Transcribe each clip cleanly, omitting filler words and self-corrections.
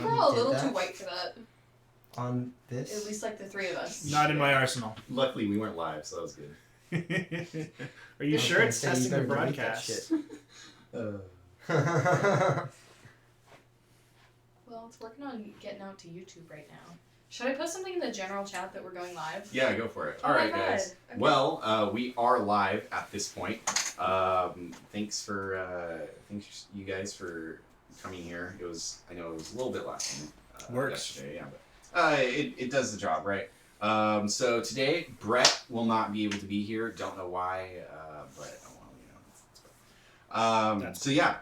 think we're all a little too white for that. On this? At least like the three of us. Not in my arsenal. Luckily, we weren't live, so that was good. Are you sure it's testing the better delete that broadcast? Well, it's working on getting out to YouTube right now. Should I post something in the general chat that we're going live? Yeah, go for it. Oh All my right, God. guys. Okay. Well, we are live at this point. Thanks you guys for coming here. I know it was a little bit last minute. Works. Yesterday, yeah, but it does the job, right? So today, Brett will not be able to be here. Don't know why, but so yeah.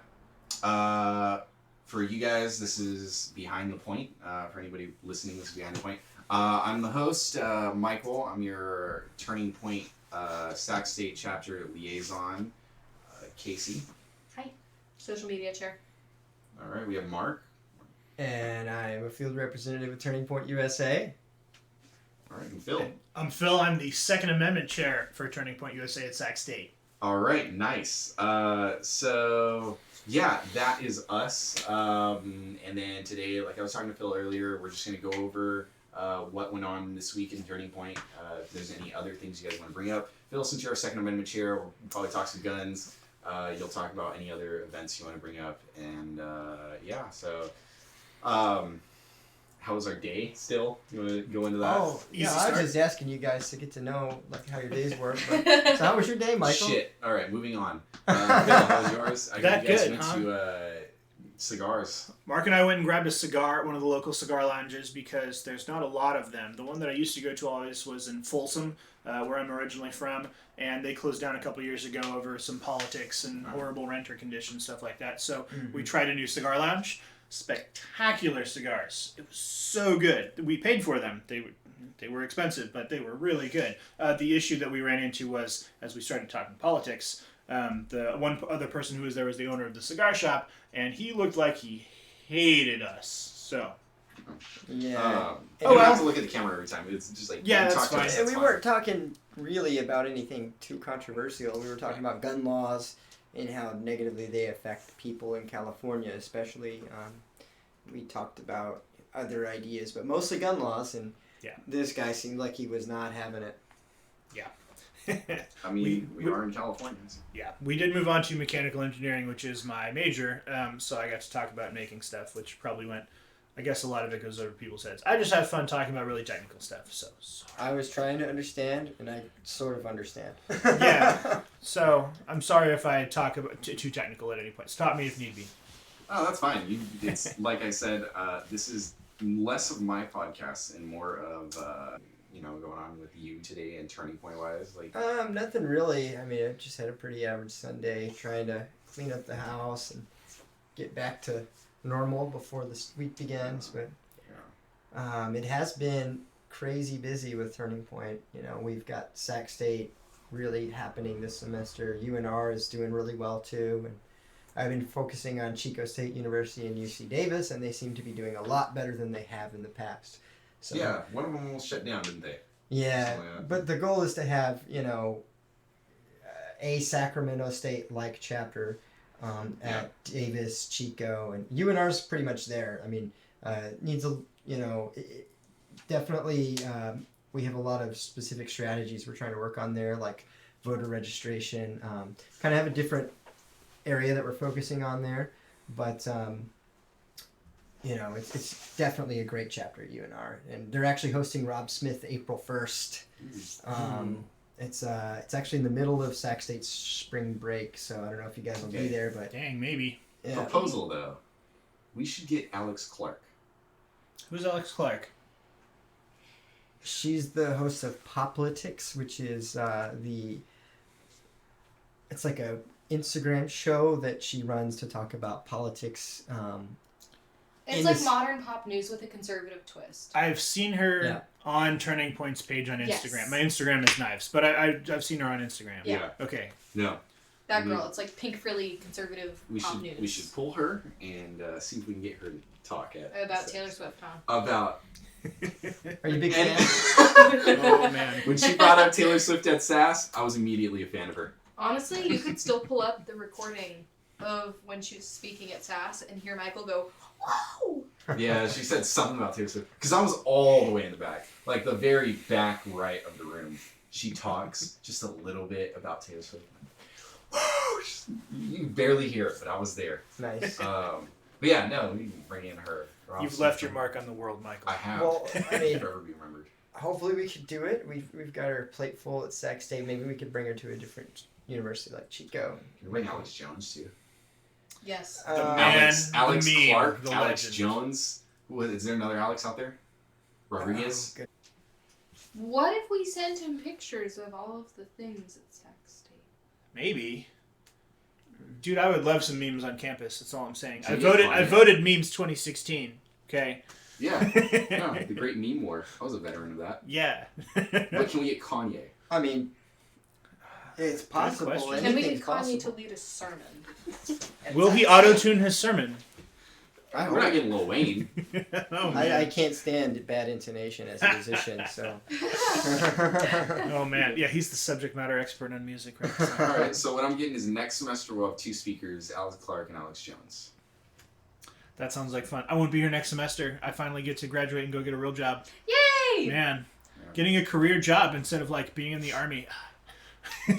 For you guys, this is Behind the Point. For anybody listening, this is Behind the Point. I'm the host, Michael. I'm your Turning Point Sac State Chapter Liaison, Casey. Hi. Social media chair. All right, we have Mark. And I'm a field representative at Turning Point USA. All right, and Phil. I'm Phil. I'm the Second Amendment chair for Turning Point USA at Sac State. All right, nice. So yeah, that is us. And then today, like I was talking to Phil earlier, we're just gonna go over what went on this week in Turning Point. If there's any other things you guys want to bring up, Phil, since you're our Second Amendment chair, we'll probably talk some guns. You'll talk about any other events you want to bring up, and yeah. So, how was our day? Still, you want to go into that? Oh, yeah, I was just asking you guys to get to know like how your days were. But, so how was your day, Michael? Shit. All right, moving on. Phil, how was yours? I That you guys good, went huh? to cigars. Mark and I went and grabbed a cigar at one of the local cigar lounges because there's not a lot of them. The one that I used to go to always was in Folsom, where I'm originally from, and they closed down a couple years ago over some politics and horrible renter conditions, stuff like that. So we tried a new cigar lounge. Spectacular cigars. It was so good. We paid for them. They were expensive, but they were really good. The issue that we ran into was, as we started talking politics, the one other person who was there was the owner of the cigar shop, and he looked like he hated us. So, Yeah. You don't have to look at the camera every time. It's just like Yeah, you that's talk to fine. us, And that's we fine. weren't talking really about anything too controversial. We were talking about gun laws and how negatively they affect people in California, especially. We talked about other ideas, but mostly gun laws, and Yeah. this guy seemed like he was not having it. I mean, we are in California. So. yeah, we did move on to mechanical engineering, which is my major. So I got to talk about making stuff, which probably went. I guess a lot of it goes over people's heads. I just have fun talking about really technical stuff. So sorry. I was trying to understand, and I sort of understand. Yeah. So I'm sorry if I talk about too technical at any point. Stop me if need be. Oh, that's fine. It's like I said. This is less of my podcast and more of going on with you today and Turning Point wise. Like Nothing really. I mean, I just had a pretty average Sunday, trying to clean up the house and get back to normal before this week begins. But it has been crazy busy with Turning Point. You know, we've got Sac State really happening this semester. UNR is doing really well too, and I've been focusing on Chico State University and UC Davis, and they seem to be doing a lot better than they have in the past. So, yeah, one of them almost shut down, didn't they? Yeah, So, yeah. but the goal is to have, a Sacramento State-like chapter at Davis, Chico, and UNR's pretty much there. I mean, needs a, definitely we have a lot of specific strategies we're trying to work on there, like voter registration. Kind of have a different area that we're focusing on there, but it's definitely a great chapter at UNR, and they're actually hosting Rob Smith April 1st. It's actually in the middle of Sac State's spring break, so I don't know if you guys will be there, but Dang, maybe. yeah. Proposal though, we should get Alex Clark. Who's Alex Clark? She's the host of Poplitics, which is it's like a Instagram show that she runs to talk about politics. It's like modern pop news with a conservative twist. I've seen her on Turning Point's page on Instagram. Yes. My Instagram is Knives, but I've seen her on Instagram. Yeah. Okay. No. That girl, it's like pink frilly conservative pop news. We should pull her and see if we can get her to talk about Taylor Swift, huh? About. Are you a big fan? Oh man. When she brought up Taylor Swift at SAS, I was immediately a fan of her. Honestly, you could still pull up the recording of when she was speaking at SAS and hear Michael go, "Whoa!" Yeah, she said something about Taylor Swift. Because I was all the way in the back. Like the very back right of the room. She talks just a little bit about Taylor Swift. You can barely hear it, but I was there. Nice. But yeah, no, we can bring in her. You've left your mark on the world, Michael. I have. Well, I mean, Forever be remembered. hopefully we could do it. We've got our plate full at Sac State. Maybe we could bring her to a different university like Chico. You can bring Alex Jones too. Yes. The man, Alex the meme, Clark, the Alex legend. Jones. Is there another Alex out there? Rodriguez. Good. What if we sent him pictures of all of the things at Sac State? Maybe. Dude, I would love some memes on campus. That's all I'm saying. Can I you voted. find I it? voted memes 2016. Okay. Yeah. No, the Great Meme War. I was a veteran of that. Yeah. But can we get Kanye? I mean, it's possible. question. Can we get Anything's Kanye to possible. lead a sermon? Will he auto-tune his sermon? I We're not hope. getting Lil Wayne. Oh, I man. can't stand bad intonation as a musician, so. Oh, man. Yeah, he's the subject matter expert on music right now. All right. So what I'm getting is next semester we'll have 2 speakers: Alex Clark and Alex Jones. That sounds like fun. I won't be here next semester. I finally get to graduate and go get a real job. Yay! Man, Yeah. getting a career job instead of like being in the army. We're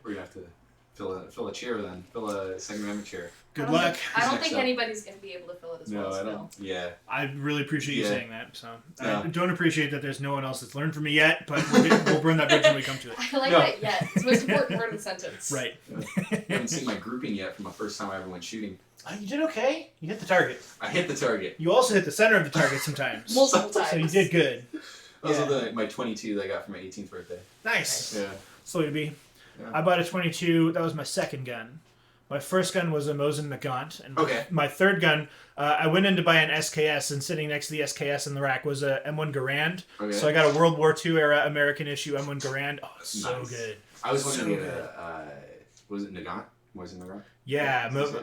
gonna have to fill a chair then. Fill a Second Amendment chair. Good luck. I don't Next think up. anybody's going to be able to fill it as well as Phil. Yeah. I really appreciate you Yeah. saying that. So Yeah. I don't appreciate that there's no one else that's learned from me yet, but we'll burn that bridge when we come to it. I like No. that yet. It's the most important word in the sentence. Right. I haven't seen my grouping yet from the first time I ever went shooting. You did okay. You hit the target. I hit the target. You also hit the center of the target sometimes. Multiple times. So you did good. Those Yeah. are my 22 that I got for my 18th birthday. Nice. Yeah. Slowly to be. Yeah. I bought a 22. That was my second gun. My first gun was a Mosin Nagant, and Okay. my third gun, I went in to buy an SKS, and sitting next to the SKS in the rack was a M1 Garand. Okay. So I got a World War II era American issue M1 Garand. Oh, it's so Nice. good. I was So wondering good. was it Nagant? Was it Nagant? Yeah, Is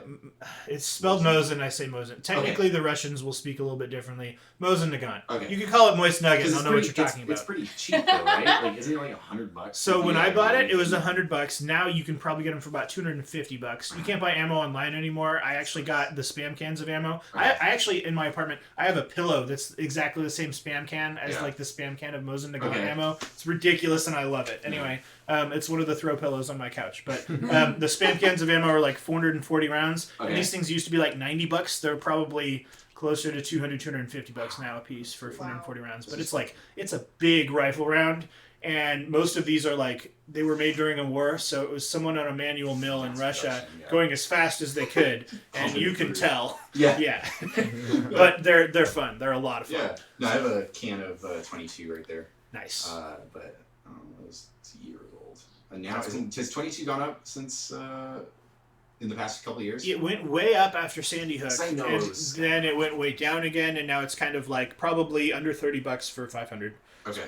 it's spelled Mosin. I say Mosin. Technically, the Russians will speak a little bit differently. Mosin Nagant. Okay. You could call it Moist Nugget. 'Cause I'll it's know what you're pretty- talking about. It's pretty cheap though, right? Like, isn't it like $100? So when Yeah, I bought it, really it was cheap. $100. Now you can probably get them for about $250. You can't buy ammo online anymore. I actually got the spam cans of ammo. I actually in my apartment I have a pillow that's exactly the same spam can as Yeah. like the spam can of Mosin Nagant Okay. ammo. It's ridiculous and I love it. Anyway, it's one of the throw pillows on my couch. But the spam cans of ammo are like 440 rounds. Okay. And these things used to be like $90. They're probably closer to $200-$250 now a piece for 440 rounds. But it's a big rifle round. And most of these are like, they were made during a war, so it was someone on a manual mill in Mass Russia production, yeah. going as fast as they could, and Pumping you can through. tell. Yeah. Yeah. But they're fun. They're a lot of fun. Yeah. No, I have a can of 22 right there. Nice. But it was 2 years old. And now has 22 gone up since in the past couple of years? It went way up after Sandy Hook, Yes, I know and it was- then it went way down again, and now it's kind of like probably under $30 for 500. Okay.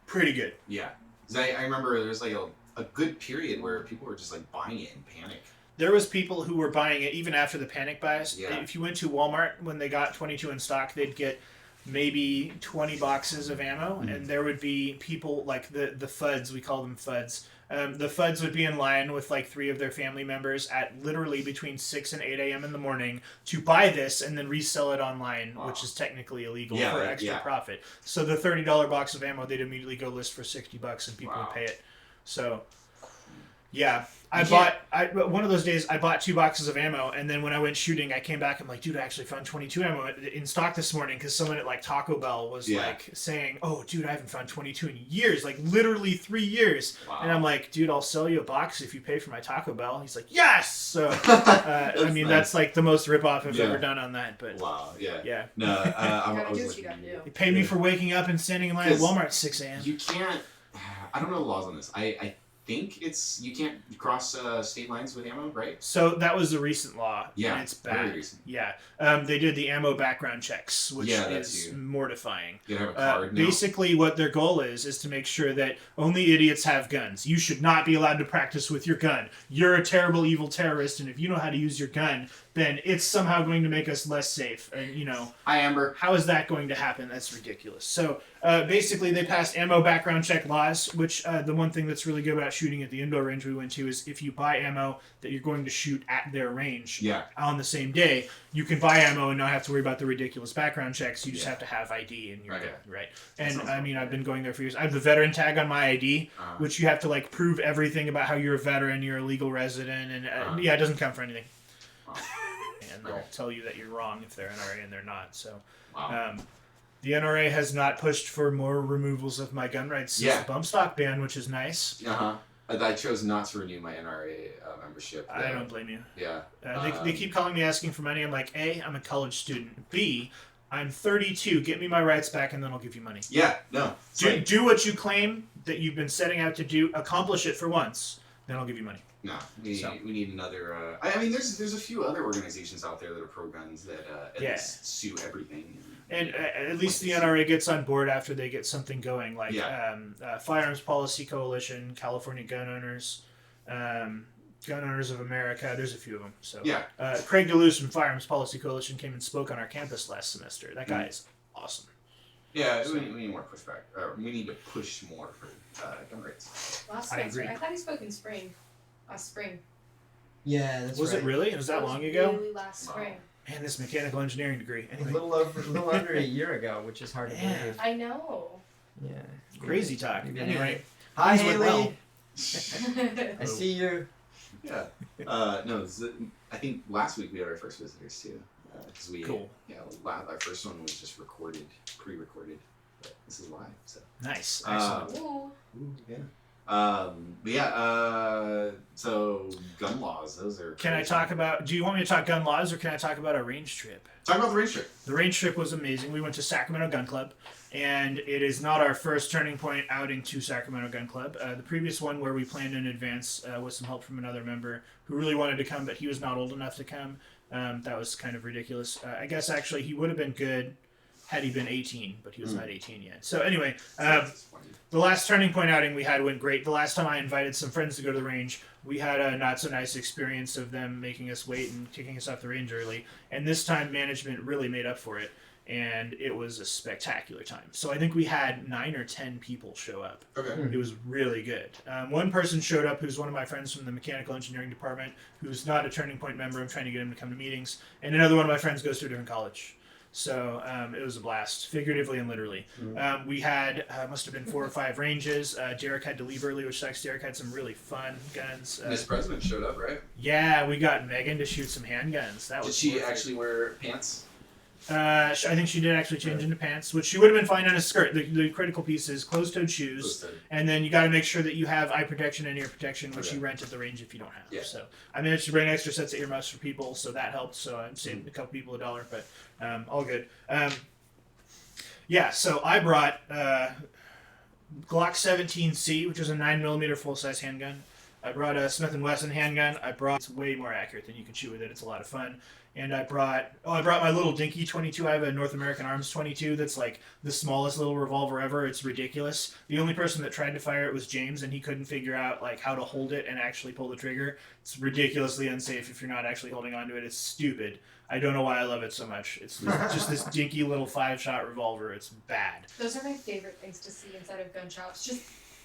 Pretty good. Yeah. 'Cause I remember there was like a good period where people were just like buying it in panic. There was people who were buying it even after the panic buys. Yeah. If you went to Walmart when they got 22 in stock, they'd get maybe 20 boxes of ammo, and there would be people like the FUDs, we call them FUDs. The FUDs would be in line with like 3 of their family members at literally between 6 and 8 a.m. in the morning to buy this and then resell it online, Wow. which is technically illegal Yeah, for like, extra yeah. profit. So the $30 box of ammo, they'd immediately go list for $60 and people Wow. would pay it. So, yeah. You One of those days I bought 2 boxes of ammo, and then when I went shooting, I came back. I'm like, dude, I actually found 22 ammo in stock this morning because someone at like Taco Bell was Yeah. like saying, "Oh, dude, I haven't found 22 in years, like literally 3 years." Wow. And I'm like, dude, I'll sell you a box if you pay for my Taco Bell. He's like, yes. So I mean, nice. that's like the most ripoff I've Yeah. ever done on that. But Wow. Yeah. yeah, No, I gotta was do what you looking- gotta do. they paid me Yeah. for waking up and standing in line at 'Cause Walmart at 6 a.m. You can't. I don't know the laws on this. I think you can't cross state lines with ammo, right? So that was a recent law, Yeah, and it's very bad. recent. Yeah, they did the ammo background checks, which Yeah, that is too. mortifying. You gotta have a card now. Basically, what their goal is to make sure that only idiots have guns. You should not be allowed to practice with your gun. You're a terrible, evil terrorist, and if you know how to use your gun, then it's somehow going to make us less safe. And, you know, Hi, Amber. how is that going to happen? That's ridiculous. So basically, they passed ammo background check laws, which the one thing that's really good about shooting at the indoor range we went to is if you buy ammo that you're going to shoot at their range Yeah. on the same day, you can buy ammo and not have to worry about the ridiculous background checks. You just Yeah. have to have ID and you're Right. good, right? That And sounds I fun. mean, I've been going there for years. I have the veteran tag on my ID, Uh, which you have to like prove everything about how you're a veteran, you're a legal resident, and yeah, it doesn't count for anything. Oh. And they'll tell you that you're wrong if they're NRA and they're not. So. wow. The NRA has not pushed for more removals of my gun rights since Yeah. the bump stock ban, which is nice. I chose not to renew my NRA membership. I don't blame you. Yeah. They keep calling me asking for money. I'm like, A, I'm a college student. B, I'm 32. Get me my rights back and then I'll give you money. Yeah. No. It's like- Do what you claim that you've been setting out to do. Accomplish it for once. Then I'll give you money. No, we So. need another. I mean, there's a few other organizations out there that are pro guns that at Yeah. least sue everything. And at least the NRA gets on board after they get something going, like Yeah. Firearms Policy Coalition, California Gun Owners, Gun Owners of America. There's a few of them. So Yeah. Craig DeLuce from Firearms Policy Coalition came and spoke on our campus last semester. That guy is awesome. Yeah, we need more pushback. We need to push more for gun rights. Last I semester. agree. I thought he spoke in spring. Last spring. Yeah, that's Was right. it really? Was that It was long ago? Really last Wow. spring. Man, this mechanical engineering degree. A Anyway, little under a year ago, which is hard to Yeah. believe. I know. Yeah. crazy talk. Maybe Anyway, Hi, Things went Haley. well. I see you. Yeah. No, I think last week we had our first visitors too. Because we Cool. Yeah, our first one was just pre-recorded, but this is live. So. Nice. Excellent. Ooh. Yeah. But yeah. So gun laws, those are. Can I crazy. talk about? Do you want me to talk gun laws, or can I talk about our range trip? Talk about the range trip. The range trip was amazing. We went to Sacramento Gun Club, and it is not our first Turning Point outing to Sacramento Gun Club. The previous one, where we planned in advance with some help from another member who really wanted to come, but he was not old enough to come. That was kind of ridiculous. I guess actually he would have been good had he been 18, but he was not 18 yet. So anyway, the last Turning Point outing we had went great. The last time I invited some friends to go to the range, we had a not so nice experience of them making us wait and kicking us off the range early. And this time management really made up for it, and it was a spectacular time. So I think we had 9 or 10 people show up. Okay. It was really good. One person showed up who's one of my friends from the mechanical engineering department, who's not a Turning Point member. I'm trying to get him to come to meetings. And another one of my friends goes to a different college. So it was a blast, figuratively and literally. We had, must have been 4 or 5 ranges. Derek had to leave early, which sucks. Derek had some really fun guns. Miss President showed up, right? Yeah, we got Megan to shoot some handguns. That Did was she worth it. actually wear pants? I think she did actually change into pants, which she would have been fine on a skirt. The critical piece is closed-toed shoes, and then you got to make sure that you have eye protection and ear protection, which Okay. you rent at the range if you don't have. Yeah. So I managed to bring extra sets of earmuffs for people, so that helped. So I saved a couple people $1, but all good. Yeah, so I brought Glock 17C, which is a 9mm full-size handgun. I brought a Smith & Wesson handgun. It's way more accurate than you can shoot with it. It's a lot of fun. And I brought my little dinky 22. I have a North American Arms 22 that's like the smallest little revolver ever. It's ridiculous. The only person that tried to fire it was James, and he couldn't figure out like how to hold it and actually pull the trigger. It's ridiculously unsafe if you're not actually holding onto it. It's stupid. I don't know why I love it so much. It's just this dinky little 5-shot revolver. It's bad. Those are my favorite things to see inside of gun shops. Just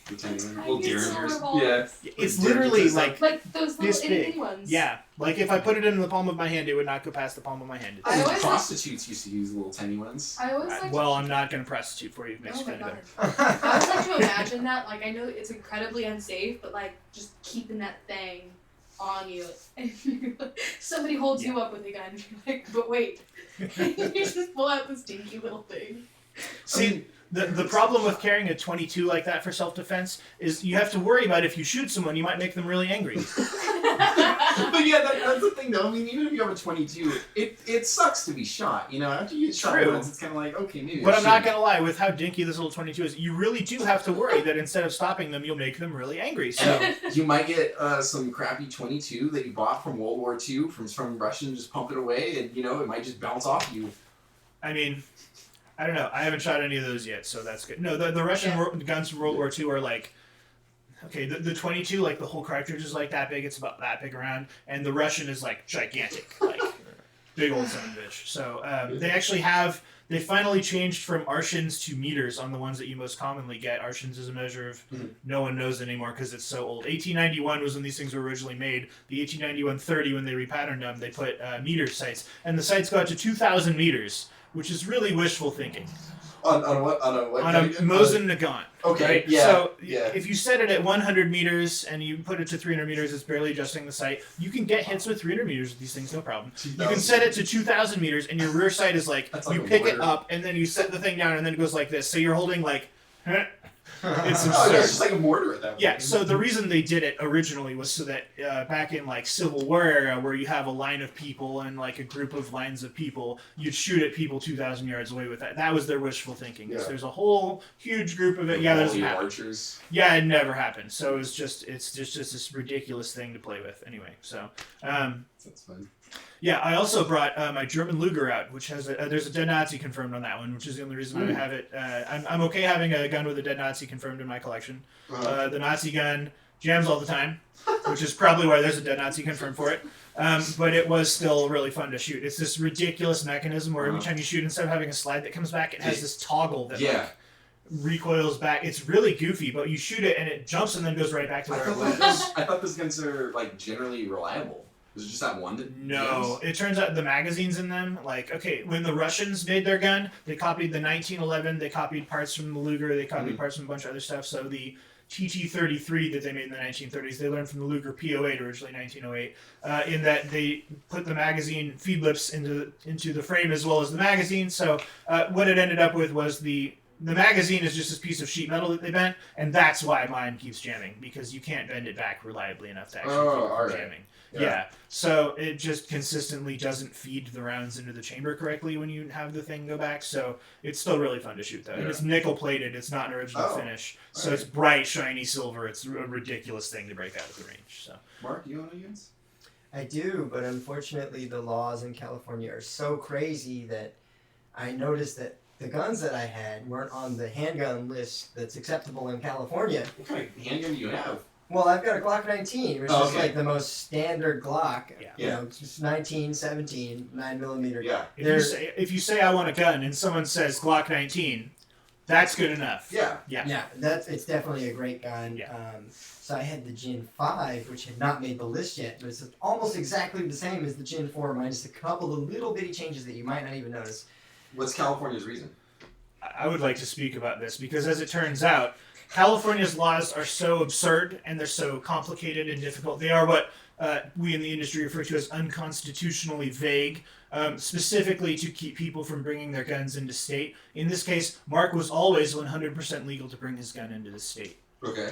The tiny Tiny little little derringers. revolvers. Yeah. It's Like literally derringers like like those little this itty big. bitty ones. Yeah, like if I put it in the palm of my hand, it would not go past the palm of my hand. I always like- prostitutes used to use little tiny ones. I always like. Well, I'm not going to prostitute for you. It makes Oh you my feel god. better. I always like to imagine that. Like I know it's incredibly unsafe, but like just keeping that thing on you, and somebody holds you up with a gun. And you're like, but wait, you just pull out this dinky little thing. See, the problem with carrying a 22 like that for self-defense is you have to worry about if you shoot someone, you might make them really angry. But yeah, that's the thing though. I mean, even if you have a 22, it sucks to be shot. You know, after you get shot True. once, it's kind of like, okay, maybe. But I I'm not shouldn't. going to lie, with how dinky this little 22 is, you really do have to worry that instead of stopping them, you'll make them really angry. So, And you might get some crappy 22 that you bought from World War II from Russia and just pump it away, and you know it might just bounce off you. I mean, I don't know. I haven't shot any of those yet, so that's good. No, the Russian guns from World War II are like, okay, the 22, like the whole cartridge is like that big. It's about that big around, and the Russian is like gigantic. Like Big old son of a bitch. So they finally changed from arshins to meters on the ones that you most commonly get. Arshins is a measure of no one knows anymore because it's so old. 1891 was when these things were originally made. The 1891-30, when they repatterned them, they put meter sights. And the sights go out to 2,000 meters, which is really wishful thinking. On what? On a Mosin Nagant. Okay. Right? Yeah. So yeah. if you set it at 100 meters and you put it to 300 meters, it's barely adjusting the sight. You can get hits with 300 meters with these things, no problem. You can set it to 2,000 meters, and your rear sight is like, That's you like a pick it mortar. up, and then you set the thing down, and then it goes like this. So you're holding like, it's Oh, absurd. yeah, it's just like a mortar at that point. Yeah, so the reason they did it originally was so that back in like Civil War era, where you have a line of people and like a group of lines of people, you'd shoot at people 2,000 yards away with that. That was their wishful thinking. Yeah. There's a whole huge group of it. Yeah, that doesn't happen. Archers. Yeah, it never happened. So it's just this ridiculous thing to play with. Anyway, so That's fun. yeah, I also brought my German Luger out, which has there's a dead Nazi confirmed on that one, which is the only reason I have it. I'm okay having a gun with a dead Nazi confirmed in my collection. The Nazi gun jams all the time, which is probably why there's a dead Nazi confirmed for it. But it was still really fun to shoot. It's this ridiculous mechanism where every time you shoot, instead of having a slide that comes back, it has this toggle that like recoils back. It's really goofy, but you shoot it and it jumps and then goes right back to where it was. I thought those guns are like generally reliable. Was it just that one? No, it turns out the magazines in them, like, okay, when the Russians made their gun, they copied the 1911, they copied parts from the Luger, they copied parts from a bunch of other stuff. So the TT-33 that they made in the 1930s, they learned from the Luger P08, originally 1908, in that they put the magazine feed lips into the frame as well as the magazine. So what it ended up with was the magazine is just this piece of sheet metal that they bent, and that's why mine keeps jamming, because you can't bend it back reliably enough to actually keep it from jamming. Yeah, so it just consistently doesn't feed the rounds into the chamber correctly when you have the thing go back, so it's still really fun to shoot, though. And it's nickel-plated, it's not an original finish, so it's bright, shiny silver. It's a ridiculous thing to break out of the range. So, Mark, you own a guns? I do, but unfortunately the laws in California are so crazy that I noticed that the guns that I had weren't on the handgun list that's acceptable in California. What kind of handgun do you have? Well, I've got a Glock 19, which is like the most standard Glock. Yeah. You know, it's just 19, 17, 9mm. Yeah. if you say I want a gun and someone says Glock 19, that's good enough. Yeah. Yeah, it's definitely a great gun. Yeah. So I had the Gin 5, which had not made the list yet, but it's almost exactly the same as the Gin 4, minus a couple of little bitty changes that you might not even notice. What's California's reason? I would like to speak about this because, as it turns out, California's laws are so absurd and they're so complicated and difficult. They are what we in the industry refer to as unconstitutionally vague, specifically to keep people from bringing their guns into state. In this case, Mark was always 100% legal to bring his gun into the state. Okay.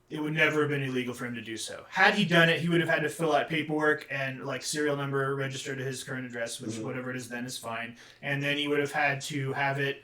It would never have been illegal for him to do so. Had he done it, he would have had to fill out paperwork and like serial number register to his current address, which whatever it is then is fine. And then he would have had to have it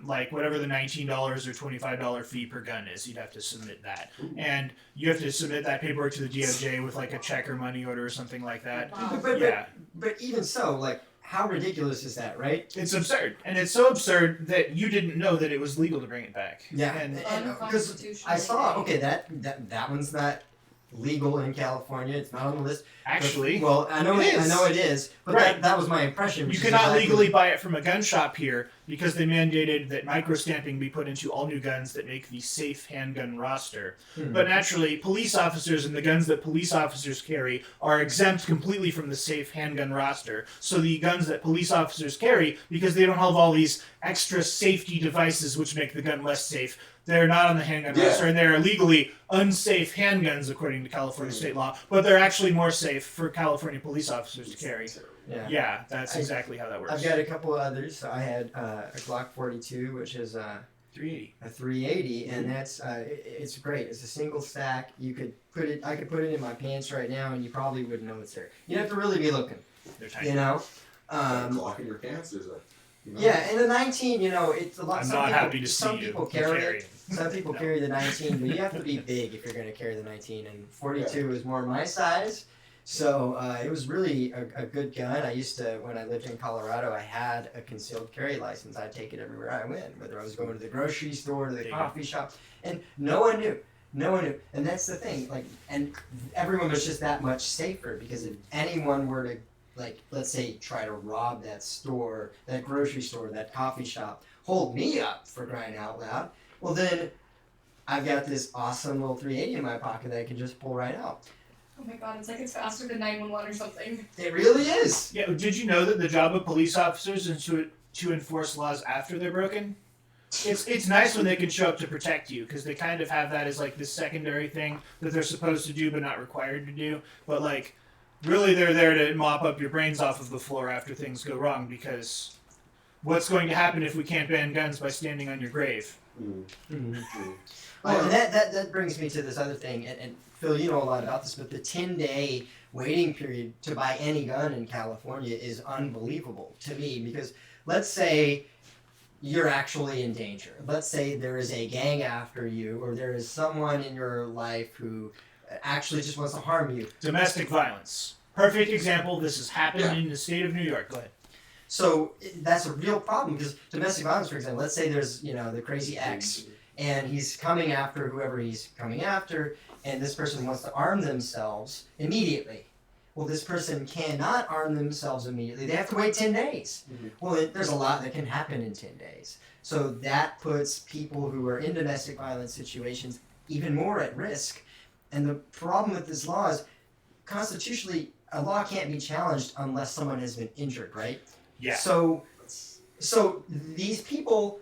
like whatever the $19 or $25 fee per gun is, you'd have to submit that. And you have to submit that paperwork to the DOJ with like a check or money order or something like that. Wow. But even so, like, how ridiculous is that, right? It's absurd. And it's so absurd that you didn't know that it was legal to bring it back. Yeah, And because I saw, okay, that one's not legal in California. It's not on the list. actually, Well, I know it is. I know it is, but Right. that was my impression. you cannot legally buy it from a gun shop here because they mandated that microstamping be put into all new guns that make the safe handgun roster. But naturally, police officers and the guns that police officers carry are exempt completely from the safe handgun roster. So the guns that police officers carry, because they don't have all these extra safety devices which make the gun less safe, they're not on the handgun roster, and they're legally unsafe handguns according to California state law, but they're actually more safe for California police officers to carry. Yeah. Yeah, that's exactly how that works. I've got a couple of others. So I had a Glock 42, which is 380. a 380, and that's it's great. It's a single stack. You could put it. I could put it in my pants right now, and you probably wouldn't know it's there. You have to really be looking. They're tiny. You know. Glock in your pants? There's a. Yeah, and the 19, you know, it's a lot. I'm some not people, happy to see some you people carry carry it. Some people carry the 19, but you have to be big if you're going to carry the 19. And 42 is more my size, so it was really a good gun. I used to, when I lived in Colorado, I had a concealed carry license. I'd take it everywhere I went, whether I was going to the grocery store, to the coffee shop, and no one knew. No one knew, and that's the thing. Like, and everyone was just that much safer because if anyone were to like, let's say, try to rob that store, that grocery store, that coffee shop, hold me up for crying out loud, well then I've got this awesome little 380 in my pocket that I can just pull right out. Oh my god, it's like it's faster than 911 or something. It really is. Yeah, did you know that the job of police officers is to enforce laws after they're broken? It's nice when they can show up to protect you, because they kind of have that as like this secondary thing that they're supposed to do but not required to do. But like, really they're there to mop up your brains off of the floor after things go wrong, because what's going to happen if we can't ban guns by standing on your grave? Mm-hmm. Well, and that brings me to this other thing, and Phil, you know a lot about this, but the 10-day waiting period to buy any gun in California is unbelievable to me, because let's say you're actually in danger. Let's say there is a gang after you, or there is someone in your life who actually just wants to harm you. Domestic violence. Perfect example. This has happened in the state of New York. Go ahead. So that's a real problem, because domestic violence, for example, let's say there's, the crazy ex, and he's coming after whoever he's coming after, and this person wants to arm themselves immediately. Well, this person cannot arm themselves immediately. They have to wait 10 days. Mhm. Well, there's a lot that can happen in 10 days. So that puts people who are in domestic violence situations even more at risk. And the problem with this law is, constitutionally, a law can't be challenged unless someone has been injured, right? Yeah. So these people,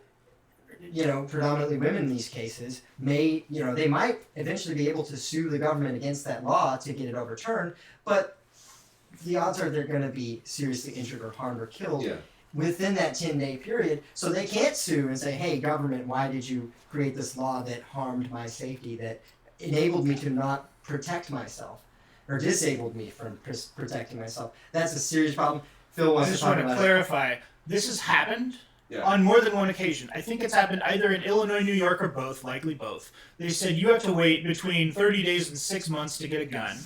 predominantly women in these cases, they might eventually be able to sue the government against that law to get it overturned, but the odds are they're going to be seriously injured or harmed or killed within that 10-day period. So they can't sue and say, hey, government, why did you create this law that harmed my safety, that enabled me to not protect myself, or disabled me from protecting myself? That's a serious problem. Phil wants I just to talk want to about clarify. This has happened on more than one occasion. I think it's happened either in Illinois, New York, or both, likely both. They said you have to wait between 30 days and 6 months to get a gun,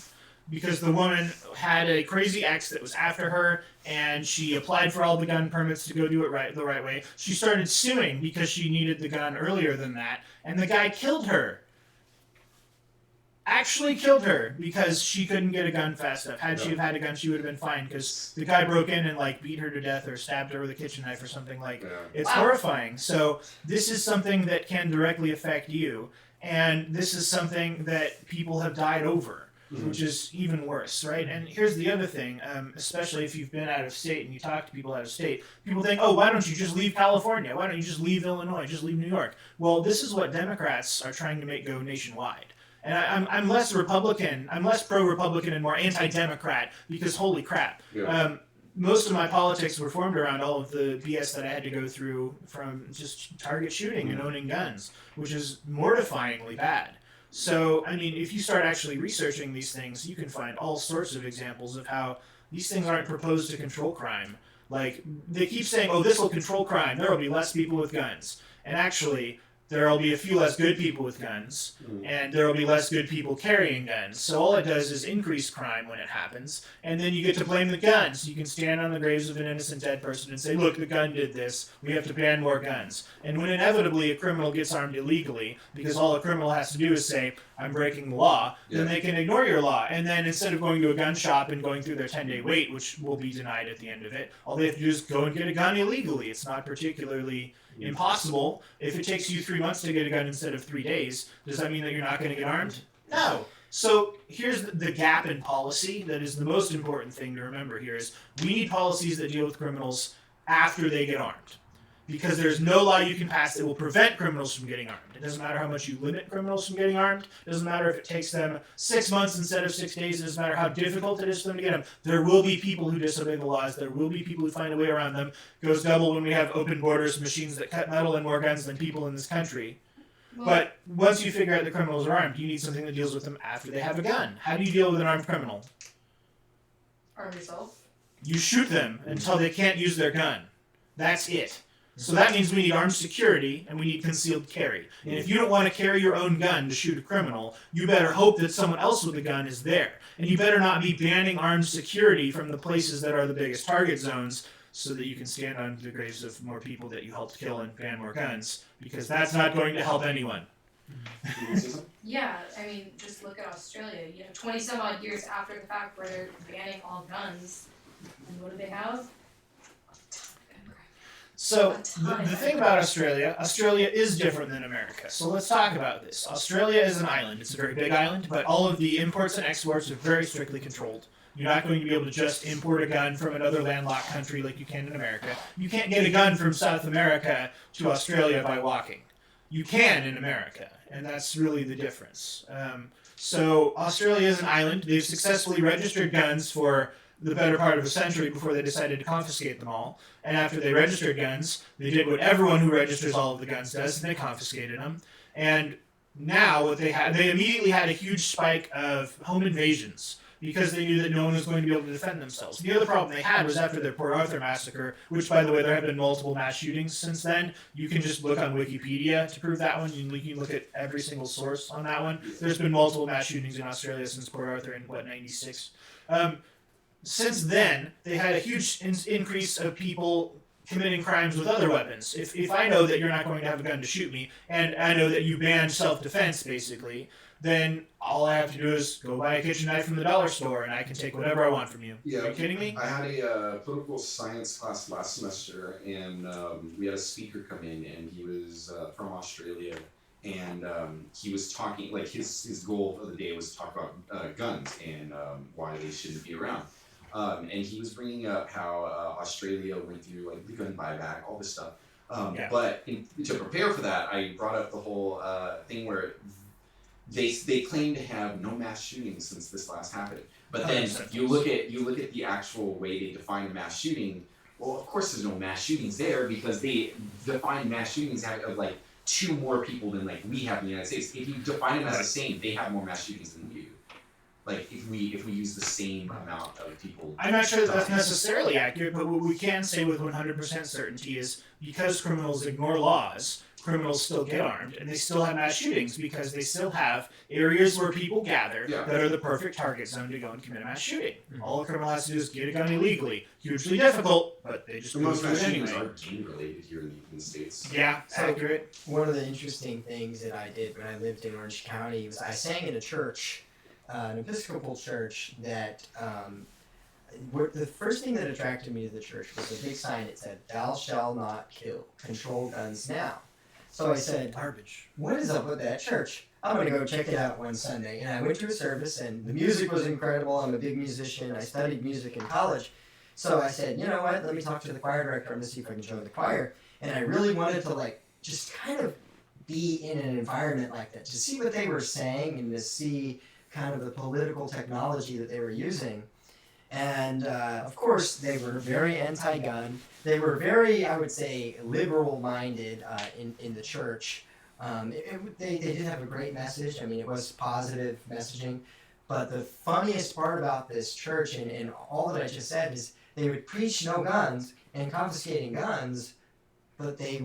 because the woman had a crazy ex that was after her, and she applied for all the gun permits to go do it the right way. She started suing because she needed the gun earlier than that, and the guy killed her. Actually killed her because she couldn't get a gun fast enough. Had she have had a gun, she would have been fine, because the guy broke in and beat her to death or stabbed her with a kitchen knife or something. It's horrifying. So this is something that can directly affect you, and this is something that people have died over, which is even worse, right? And here's the other thing, especially if you've been out of state and you talk to people out of state, people think, oh, why don't you just leave California? Why don't you just leave Illinois? Just leave New York? Well, this is what Democrats are trying to make go nationwide. And I'm less Republican, I'm less pro-Republican and more anti-Democrat, because holy crap. Most of my politics were formed around all of the BS that I had to go through from just target shooting and owning guns, which is mortifyingly bad. So, I mean, if you start actually researching these things, you can find all sorts of examples of how these things aren't proposed to control crime. Like, they keep saying, oh, this will control crime, there will be less people with guns. And actually, there will be a few less good people with guns, and there will be less good people carrying guns. So all it does is increase crime when it happens, and then you get to blame the guns. You can stand on the graves of an innocent dead person and say, look, the gun did this, we have to ban more guns. And when inevitably a criminal gets armed illegally, because all a criminal has to do is say, I'm breaking the law, then they can ignore your law. And then instead of going to a gun shop and going through their 10-day wait, which will be denied at the end of it, all they have to do is go and get a gun illegally. It's not particularly impossible. If it takes you 3 months to get a gun instead of 3 days, does that mean that you're not going to get armed? No. So here's the gap in policy that is the most important thing to remember here is we need policies that deal with criminals after they get armed. Because there's no law you can pass that will prevent criminals from getting armed. It doesn't matter how much you limit criminals from getting armed. It doesn't matter if it takes them 6 months instead of 6 days. It doesn't matter how difficult it is for them to get them. There will be people who disobey the laws. There will be people who find a way around them. It goes double when we have open borders, machines that cut metal, and more guns than people in this country. Well, But once you figure out the criminals are armed, you need something that deals with them after they have a gun. How do you deal with an armed criminal? arm yourself. You shoot them until they can't use their gun. That's it. So that means we need armed security and we need concealed carry. And if you don't want to carry your own gun to shoot a criminal, you better hope that someone else with a gun is there. And you better not be banning armed security from the places that are the biggest target zones so that you can stand on the graves of more people that you helped kill and ban more guns, because that's not going to help anyone. Yeah, I mean, just look at Australia. 20 some odd years after the fact where they're banning all guns, And what do they have? So A ton. the thing about Australia is different than America. So let's talk about this. Australia is an island. It's a very big island, but all of the imports and exports are very strictly controlled. You're not going to be able to just import a gun from another landlocked country like you can in America. You can't get a gun from South America to Australia by walking. You can in America, and that's really the difference. So Australia is an island. They've successfully registered guns for the better part of a century before they decided to confiscate them all. And after they registered guns, they did what everyone who registers all of the guns does, and they confiscated them. And now what they immediately had a huge spike of home invasions because they knew that no one was going to be able to defend themselves. The other problem they had was after their Port Arthur massacre, which, by the way, there have been multiple mass shootings since then. You can just look on Wikipedia to prove that one. You can look at every single source on that one. There's been multiple mass shootings in Australia since Port Arthur in, 96? Since then, they had a huge increase of people committing crimes with other weapons. If I know that you're not going to have a gun to shoot me, and I know that you ban self-defense, basically, then all I have to do is go buy a kitchen knife from the dollar store, and I can take whatever I want from you. Yeah. Are you kidding me? I had a political science class last semester, and we had a speaker come in, and he was from Australia, and he was talking, like his goal of the day was to talk about guns and why they shouldn't be around. And he was bringing up how Australia went through like the gun buyback, all this stuff. But to prepare for that, I brought up the whole thing where they claim to have no mass shootings since this last happened. But then you look at the actual way they define a mass shooting. Well, of course there's no mass shootings there because they define mass shootings of like 2 more people than like we have in the United States. If you define them as the same, they have more mass shootings than we do. Like if we use the same amount of people. I'm not sure that's necessarily accurate, but what we can say with 100% certainty is because criminals ignore laws, criminals still get armed, and they still have mass shootings because they still have areas where people gather that are the perfect target zone to go and commit a mass shooting. All a criminal has to do is get a gun illegally. Hugely difficult, but they just The go most through mass it shootings anyway. are gang related here in the States. Yeah, accurate. One of the interesting things that I did when I lived in Orange County was I sang in a church, an Episcopal church, that the first thing that attracted me to the church was a big sign that said, "Thou shalt not kill. Control guns now." So I said, Garbage. what is up with that church? I'm going to go check it out one Sunday. And I went to a service, and the music was incredible. I'm a big musician. I studied music in college. So I said, you know what, let me talk to the choir director. I'm going to see if I can join the choir. And I really wanted to, like, just kind of be in an environment like that, to see what they were saying and to see kind of the political technology that they were using. And, of course, they were very anti-gun. They were very, I would say, liberal-minded in the church. They did have a great message. I mean, it was positive messaging. But the funniest part about this church and all that I just said is they would preach no guns and confiscating guns, but they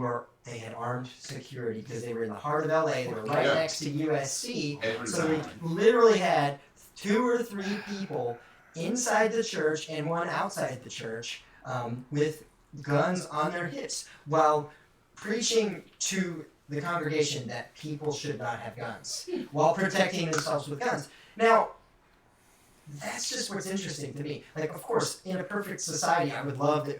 had armed security because they were in the heart of LA. They were right next to USC. So we literally had 2 or 3 people inside the church and one outside the church with guns on their hips while preaching to the congregation that people should not have guns while protecting themselves with guns. Now, that's just what's interesting to me. Like, of course, in a perfect society, I would love that.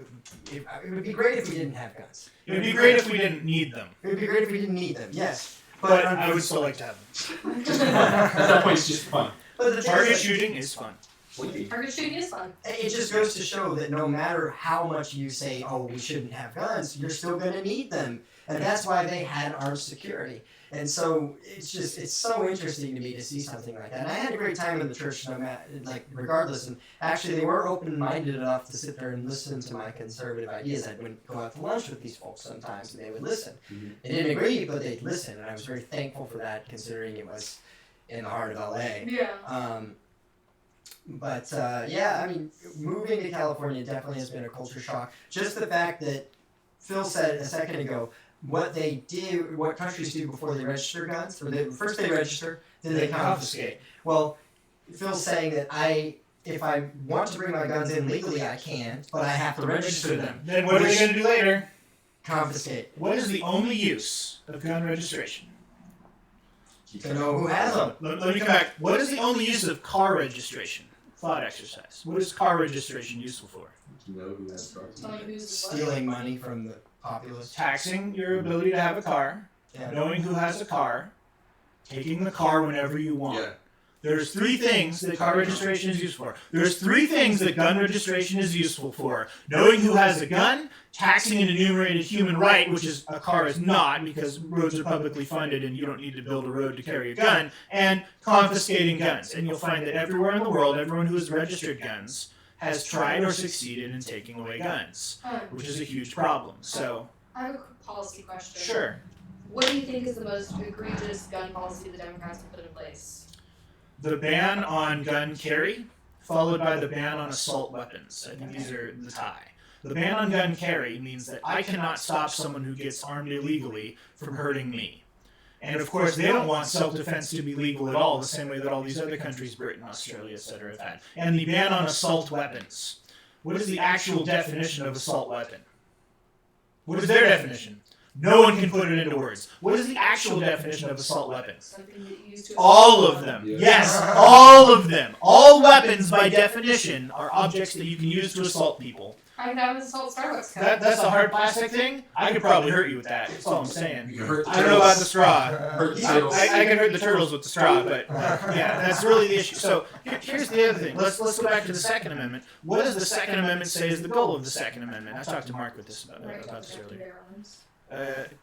It would be great if we didn't have guns. It would be great if we didn't need them. It would be great if we didn't need them, yes. But I would still like to have them. At that point, it's just fun. But the Target shooting is fun. Target shooting is fun. It just goes to show that no matter how much you say, oh, we shouldn't have guns, you're still going to need them. And that's why they had armed security. And so it's so interesting to me to see something like that. And I had a great time in the church, no matter, like, regardless. And actually, they were open-minded enough to sit there and listen to my conservative ideas. I'd go out to lunch with these folks sometimes, and they would listen. They didn't agree, but they'd listen. And I was very thankful for that, considering it was in the heart of LA. Yeah. Yeah, I mean, moving to California definitely has been a culture shock. Just the fact that Phil said a second ago, what countries do before they register guns, first they register, then they confiscate. Well, Phil's saying that if I want to bring my guns in legally, I can, but I have to register them. Then what are they going to do later? Confiscate. What is the only use of gun registration? To know who has them. Let me come back. What is the only use of car registration? thought exercise. What is car registration useful for? You know who has cars? Tell you who's the what? Stealing money from the populace. Taxing your ability to have a car, Yeah. knowing who has a car, taking the car whenever you want. Yeah. There's three things that car registration is useful for. There's three things that gun registration is useful for. Knowing who has a gun, taxing an enumerated human right, which is a car is not because roads are publicly funded and you don't need to build a road to carry a gun, and confiscating guns. And you'll find that everywhere in the world, everyone who has registered guns has tried or succeeded in taking away guns, which is a huge problem. So, I have a quick policy question. sure. What do you think is the most egregious gun policy the Democrats have put in place? The ban on gun carry, followed by the ban on assault weapons. I think these are the tie. The ban on gun carry means that I cannot stop someone who gets armed illegally from hurting me. And of course, they don't want self-defense to be legal at all, the same way that all these other countries, Britain, Australia, etc., have had. And the ban on assault weapons. What is the actual definition of assault weapon? What is their definition? No one can put it into words. What is the actual definition of assault weapons? Something that you use to All assault of them. Yeah. Yes, all of them. All weapons, by definition, are objects that you can use to assault people. I have an assault Starbucks cup. That's a hard plastic thing. I could probably hurt you with that. That's all I'm saying. You can hurt the I don't know about the turtles. straw. Hurt the I, turtles. I can hurt the turtles with the straw, but yeah, that's really the issue. So here's the other thing. Let's go back to the Second Amendment. What does the Second Amendment say is the goal of the Second Amendment? I talked to Mark with this about this earlier.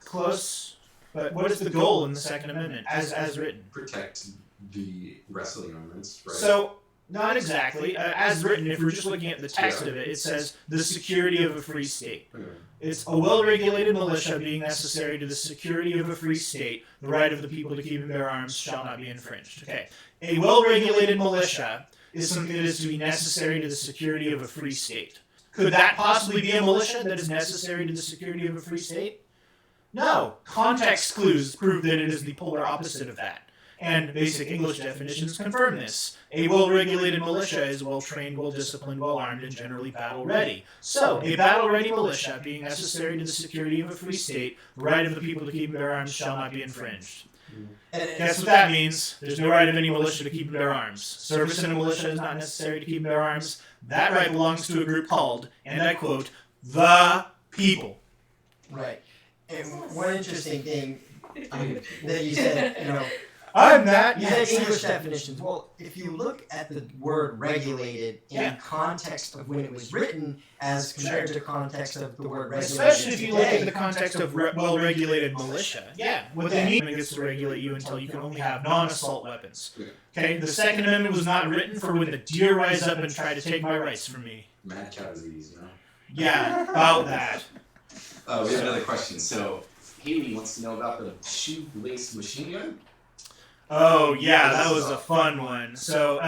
Close, but what is the goal in the Second Amendment as written? Protect the wrestling armaments, right? So, not exactly. As written, if we're just looking at the text of it, it says the security of a free state. Okay. It's a well-regulated militia being necessary to the security of a free state. The right of the people to keep and bear arms shall not be infringed. Okay. A well-regulated militia is something that is to be necessary to the security of a free state. Could that possibly be a militia that is necessary to the security of a free state? No. Context clues prove that it is the polar opposite of that. And basic English definitions confirm this. A well-regulated militia is well-trained, well-disciplined, well-armed, and generally battle-ready. So, a battle-ready militia being necessary to the security of a free state, the right of the people to keep and bear arms shall not be infringed. Guess what that means? There's no right of any militia to keep and bear arms. Service in a militia is not necessary to keep and bear arms. That right belongs to a group called, and I quote, the people. Right. And one interesting thing that you said, I'm that. you said English definitions. Well, if you look at the word regulated in Yeah. context of when it was written as compared to context of the word regulated Especially if you look today, at the context of well-regulated militia. Yeah, what they mean is to regulate you until you can only have non-assault weapons. Okay, the Second Amendment was not written for when the deer rise up and try to take my rights from me. Mad cow disease, you know? Yeah, about that. We have another question. So, Haley wants to know about the shoelace machine gun. Oh yeah, that was a fun one. So,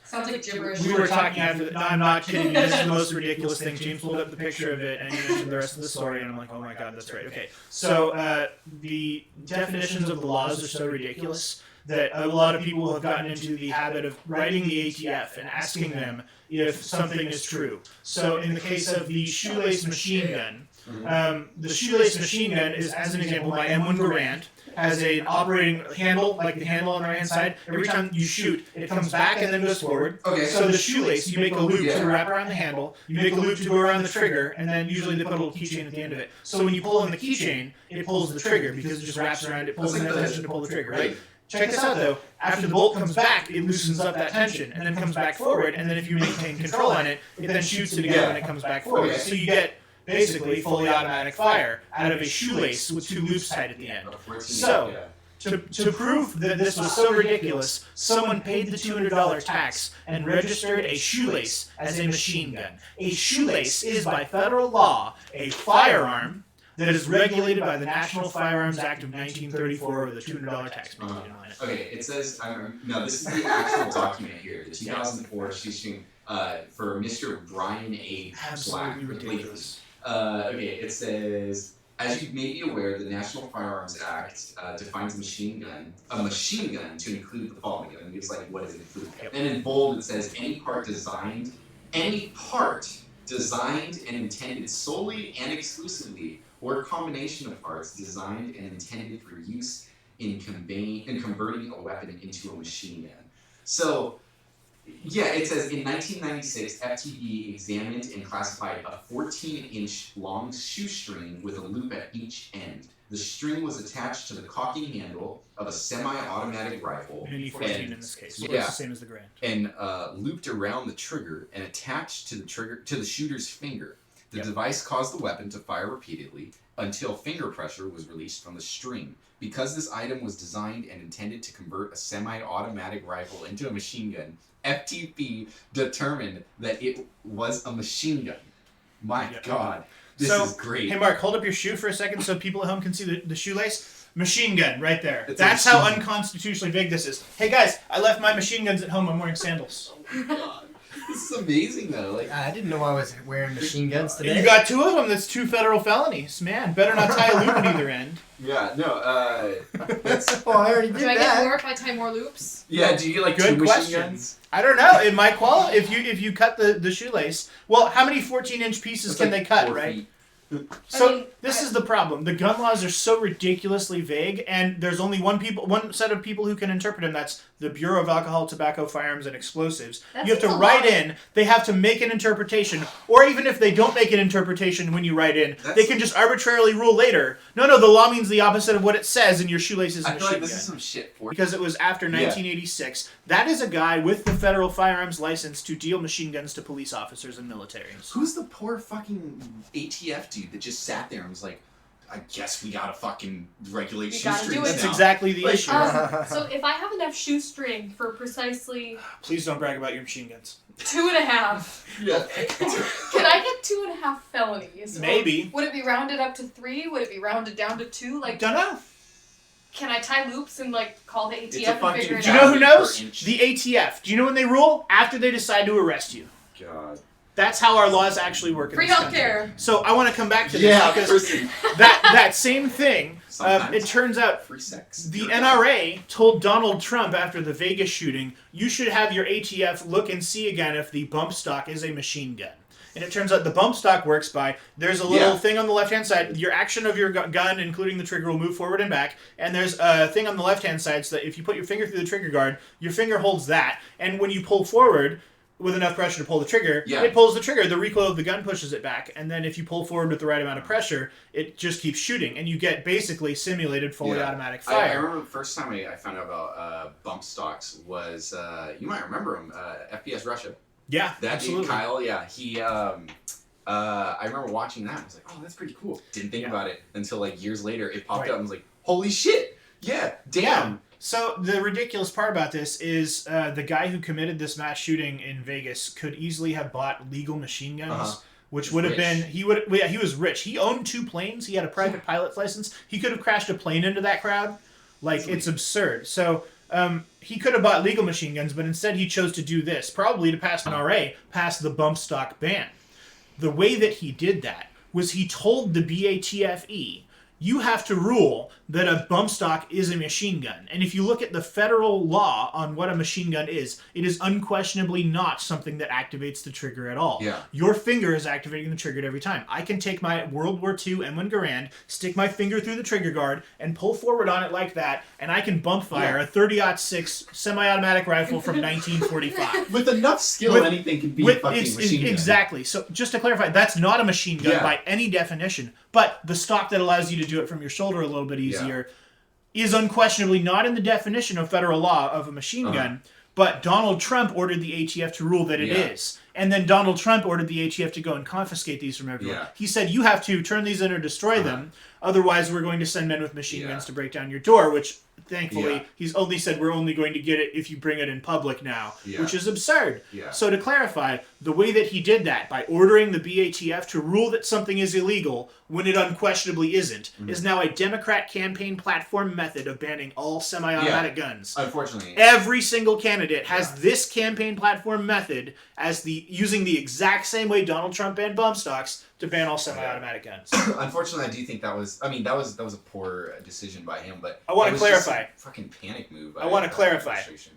Sounds like gibberish. we were talking after that. No, I'm not kidding you. This is the most ridiculous thing. James pulled up the picture of it, and he mentioned the rest of the story, and I'm like, oh my god, that's right. Okay, so the definitions of the laws are so ridiculous that a lot of people have gotten into the habit of writing the ATF and asking them if something is true. So in the case of the shoelace machine gun, the shoelace machine gun is, as an example, my M1 Garand has an operating handle, like the handle on the right-hand side. Every time you shoot, it comes back and then goes forward. Okay. So the shoelace, you make a loop Yeah. to wrap around the handle, you make a loop to go around the trigger, and then usually they put a little keychain at the end of it. So when you pull on the keychain, it pulls the trigger because it just wraps around, it pulls That's enough like the- tension to pull the trigger, right? Check this out though. After the bolt comes back, it loosens up that tension and then comes back forward. And then if you maintain control on it, it then shoots it again Yeah. when it comes back forward. Okay. So you get basically fully automatic fire out of a shoelace with two loops tied at the end. About 14, So- yeah. To prove that this was so ridiculous, someone paid the $200 tax and registered a shoelace as a machine gun. A shoelace is by federal law a firearm that is regulated by the National Firearms Act of 1934 with a $200 tax paid on it. Okay, it says, no, this is the actual document here, the 2004 shooting for Mr. Brian A. Black. Absolutely ridiculous. Okay, it says, as you may be aware, the National Firearms Act defines a machine gun to include the following. And it's like, what does it include? Yep. And in bold, it says, any part designed and intended solely and exclusively, or a combination of parts designed and intended for use in converting a weapon into a machine gun. So, Yeah, it says in 1996, FTB examined and classified a 14-inch long shoestring with a loop at each end. The string was attached to the cocking handle of a semi-automatic rifle. Mini 14 in this case. So Yeah. it's the same as the Grand. And looped around the trigger and attached to the shooter's finger. The Yep. device caused the weapon to fire repeatedly until finger pressure was released from the string. Because this item was designed and intended to convert a semi-automatic rifle into a machine gun, FTP determined that it was a machine gun. My Yep. God, this So, is great. Hey, Mark, hold up your shoe for a second so people at home can see the shoelace. Machine gun, right there. It's a That's how machine gun. unconstitutionally vague this is. Hey, guys, I left my machine guns at home. I'm wearing sandals. God, this is amazing though. Like, I didn't know I was wearing machine guns today. You got 2 of them. That's 2 federal felonies. Man, better not tie a loop at either end. yeah, no, that's Oh, I already did Do I that. get more if I tie more loops? yeah. Do you get like Good 2 question. machine guns? I don't know. It might qualify if you cut the shoelace. Well, how many 14-inch pieces It's can like they cut, 4 right? feet. So I mean, this is the problem. The gun laws are so ridiculously vague, and there's only one set of people who can interpret them. That's the Bureau of Alcohol, Tobacco, Firearms, and Explosives. That You have to seems a write lot. in. They have to make an interpretation, or even if they don't make an interpretation when you write in, they That's- can just arbitrarily rule later. No, the law means the opposite of what it says, and your shoelace is a I feel machine like this gun. is some shit for Because it was after Yeah. 1986. That is a guy with the federal firearms license to deal machine guns to police officers and militaries. Who's the poor fucking ATF dude that just sat there and was like, I guess we gotta fucking regulate We gotta do shoestrings it. That's now. exactly the Like, issue. So if I have enough shoestring for precisely Please don't brag about your machine guns. 2.5, Yeah. can I get 2.5 felonies? Or Maybe. would it be rounded up to 3? Would it be rounded down to 2? Like, Don't know. can I tie loops and like call the It's a ATF and fucking figure it Do you know out? who Per knows? inch. The ATF. Do you know when they rule? After they decide to arrest you. God. That's how our laws actually work in Free this country. healthcare. So I want to come back to this Yeah, because person. that same thing, Sometimes. it turns out Free sex. the You're NRA told Donald Trump after the Vegas shooting, you should have your ATF look and see again if the bump stock is a machine gun. And it turns out the bump stock works by, there's a little Yeah. thing on the left-hand side, your action of your gun, including the trigger, will move forward and back, and there's a thing on the left-hand side so that if you put your finger through the trigger guard, your finger holds that, and when you pull forward with enough pressure to pull the trigger, Yeah. it pulls the trigger, the recoil of the gun pushes it back, and then if you pull forward with the right amount of pressure, it just keeps shooting, and you get basically simulated fully Yeah. automatic I fire. remember the first time I found out about bump stocks was, you might remember him, FPS Russia. Yeah, That absolutely. dude, Kyle, yeah, he, I remember watching that. I was like, oh, that's pretty cool. Didn't think Yeah. about it until like years later. It popped Right. up and was like, holy shit. Yeah, damn. Yeah. So the ridiculous part about this is the guy who committed this mass shooting in Vegas could easily have bought legal machine guns, Uh-huh. which would have Rich. been he was rich. He owned 2 planes. He had a private pilot's license. He could have crashed a plane into that crowd. Like Sweet. it's absurd. So he could have bought legal machine guns, but instead he chose to do this, probably to pass an NRA, pass the bump stock ban. The way that he did that was he told the BATFE, you have to rule that a bump stock is a machine gun. And if you look at the federal law on what a machine gun is, it is unquestionably not something that activates the trigger at all. Yeah. Your finger is activating the trigger at every time. I can take my World War II M1 Garand, stick my finger through the trigger guard, and pull forward on it like that, and I can bump fire a 30-06 semi-automatic rifle from 1945. With enough skill, With- anything can be a fucking machine gun. Exactly. So just to clarify, that's not a machine gun Yeah. by any definition. But the stock that allows you to do it from your shoulder a little bit easier is unquestionably not in the definition of federal law of a machine Uh-huh. gun. But Donald Trump ordered the ATF to rule that it Yeah. is. And then Donald Trump ordered the ATF to go and confiscate these from everyone. Yeah. He said, you have to turn these in or destroy Uh-huh. them. Otherwise, we're going to send men with machine Yeah. guns to break down your door, which thankfully, Yeah. he's only said we're only going to get it if you bring it in public now, Yeah. which is absurd. Yeah. So to clarify, the way that he did that, by ordering the BATF to rule that something is illegal when it unquestionably isn't, Mm-hmm. is now a Democrat campaign platform method of banning all semi-automatic guns. Unfortunately. Every single candidate has Yeah. this campaign platform method as using the exact same way Donald Trump banned bump stocks to ban all semi-automatic guns. Unfortunately, I do think that was a poor decision by him, but I wanna it was just clarify. a fucking panic move. I wanna by the clarify. administration.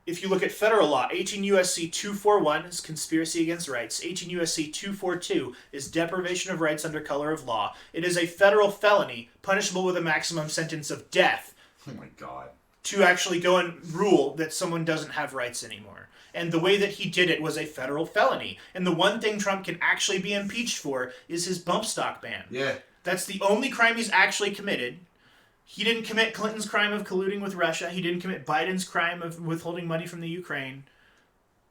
If you look at federal law, 18 U.S.C. 241 is conspiracy against rights. 18 U.S.C. 242 is deprivation of rights under color of law. It is a federal felony, punishable with a maximum sentence of death. Oh my god. to actually go and rule that someone doesn't have rights anymore. And the way that he did it was a federal felony. And the one thing Trump can actually be impeached for is his bump stock ban. Yeah. That's the only crime he's actually committed. He didn't commit Clinton's crime of colluding with Russia. He didn't commit Biden's crime of withholding money from the Ukraine.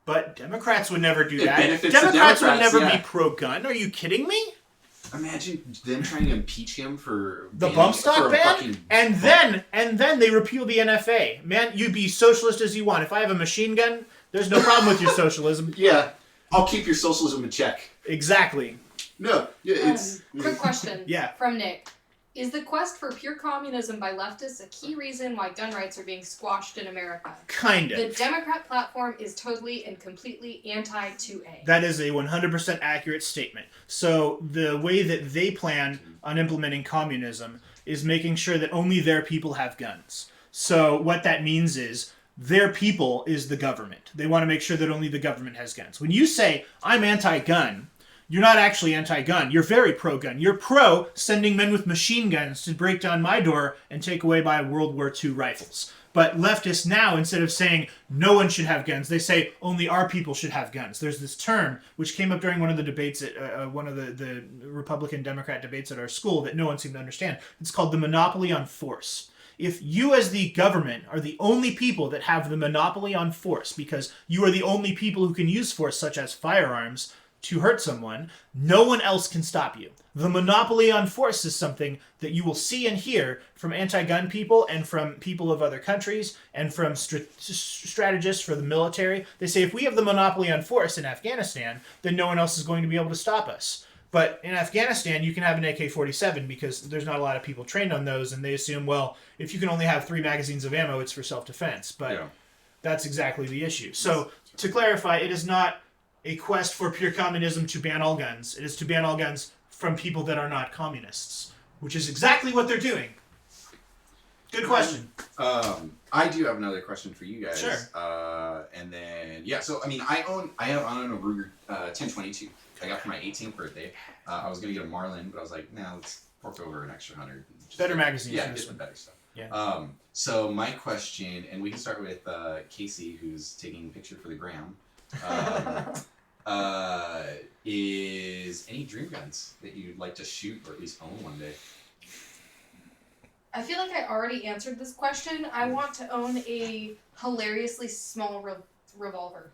But Democrats would never do It that. benefits the Democrats would Democrats, never yeah. be pro-gun. Are you kidding me? Imagine them trying to impeach him for The banning- bump for stock a ban, fucking and then they repeal the NFA. Man, you be socialist as you want. If I have a machine gun, there's no problem with your socialism. Yeah, I'll keep your socialism in check. Exactly. No, yeah, it's Quick question Yeah. from Nick. Is the quest for pure communism by leftists a key reason why gun rights are being squashed in America? Kind The of. Democrat platform is totally and completely anti-2A. That is a 100% accurate statement. So the way that they plan on implementing communism is making sure that only their people have guns. So what that means is their people is the government. They want to make sure that only the government has guns. When you say, I'm anti-gun, you're not actually anti-gun. You're very pro-gun. You're pro sending men with machine guns to break down my door and take away my World War II rifles. But leftists now, instead of saying no one should have guns, they say only our people should have guns. There's this term which came up during one of the debates at one of the Republican-Democrat debates at our school that no one seemed to understand. It's called the monopoly on force. If you as the government are the only people that have the monopoly on force because you are the only people who can use force such as firearms to hurt someone, no one else can stop you. The monopoly on force is something that you will see and hear from anti-gun people and from people of other countries and from strategists for the military. They say if we have the monopoly on force in Afghanistan, then no one else is going to be able to stop us. But in Afghanistan, you can have an AK-47 because there's not a lot of people trained on those, and they assume, well, if you can only have 3 magazines of ammo, it's for self-defense. But Yeah. that's exactly the issue. So, to clarify, it is not a quest for pure communism to ban all guns. It is to ban all guns from people that are not communists, which is exactly what they're doing. Good question. I do have another question for you guys. Sure. And then yeah, so I mean, I own a Ruger 1022. I got for my 18th birthday. I was gonna get a Marlin, but I was like, nah, let's fork over an extra 100. Just Better magazines Yeah, for this get some one. better stuff. Yeah. So my question, and we can start with Casey, who's taking a picture for the gram. Is any dream guns that you'd like to shoot or at least own one day? I feel like I already answered this question. I want to own a hilariously small revolver.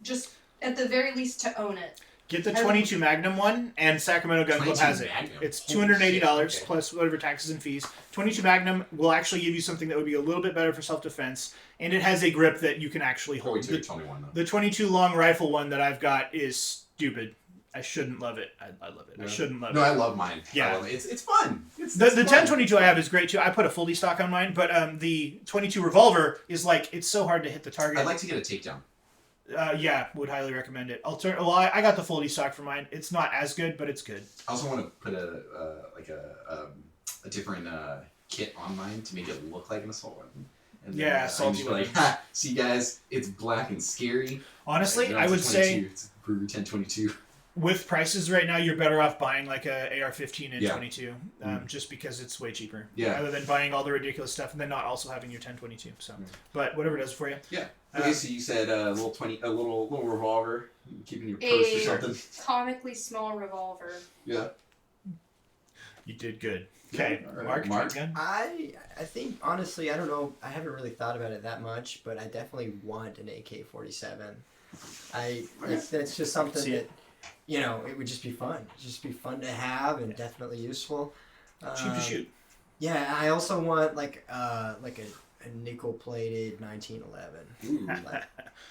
Just at the very least to own it. Get the 22 Magnum one, and Sacramento Gun Club has it. Magnum. It's Holy $280 shit, okay. plus whatever taxes and fees. 22 Magnum will actually give you something that would be a little bit better for self-defense, and it has a grip that you can actually Oh, hold. wait till you tell me one though. The 22 long rifle one that I've got is stupid. I shouldn't love it. I love it. I No. shouldn't love No, it. I love mine. Yeah. I love it. It's fun. The 1022 I have is great too. I put a fully stock on mine, but the 22 revolver is like, it's so hard to hit the target. I'd like to get a takedown. Yeah, would highly recommend it. I got the fully stock for mine. It's not as good, but it's good. I also want to put a different kit on mine to make it look like an assault weapon. And Yeah, then, assault I'm just like, weapons. ha, see guys, it's black and scary. Honestly, No, I it's a would say 22. It's a Ruger 1022. with prices right now, you're better off buying like a AR-15 and Yeah. 22, just because it's way cheaper. Yeah. Rather than buying all the ridiculous stuff and then not also having your 1022. So, Mm. but whatever it does for you. Yeah. Okay, so you said a little revolver, keeping your purse or A something. comically small revolver. Yeah. You did good. Okay, Yeah, all right. Mark. Mark? Gun? I think honestly, I don't know. I haven't really thought about it that much, but I definitely want an AK-47. That's just something See that it. it would just be fun. It'd just be fun to have and definitely useful. Cheap to shoot. Yeah, I also want like a nickel-plated 1911. Ooh.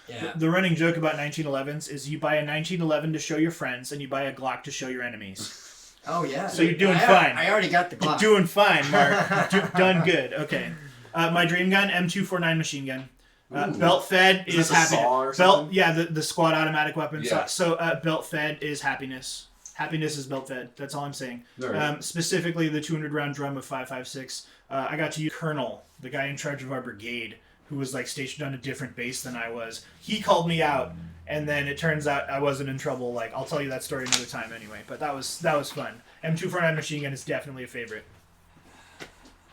Yeah. The running joke about 1911s is you buy a 1911 to show your friends and you buy a Glock to show your enemies. Oh yeah. So you're doing I fine. I already got the Glock. You're doing fine, Mark. Done good. Okay. My dream gun, M249 machine gun. Ooh. Belt fed Is is that the happy. SAW or Belt, something? yeah, the squad automatic weapon. Yeah. So belt fed is happiness. Happiness is belt fed. That's all I'm saying. All right. Specifically, the 200 round drum of 5.56. I got to use Colonel, the guy in charge of our brigade, who was like stationed on a different base than I was. He called me out, and then it turns out I wasn't in trouble. Like, I'll tell you that story another time anyway. But that was fun. M249 machine gun is definitely a favorite.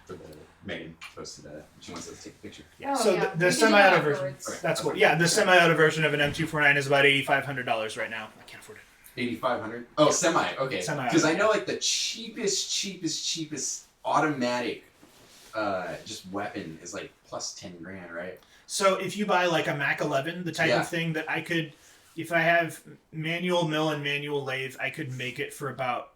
for the Megan posted she wants us to take a picture. Yeah. Oh, So yeah. the We can do semi-auto that version. afterwards. That's cool. Yeah, the semi-auto version of an M249 is about $8,500 right now. I can't afford it. 8,500. Oh, semi. Okay. Semi-auto. Because I know like the cheapest automatic just weapon is like plus 10 grand, right? So if you buy like a Mac 11, the type Yeah. of thing that I could, if I have manual mill and manual lathe, I could make it for about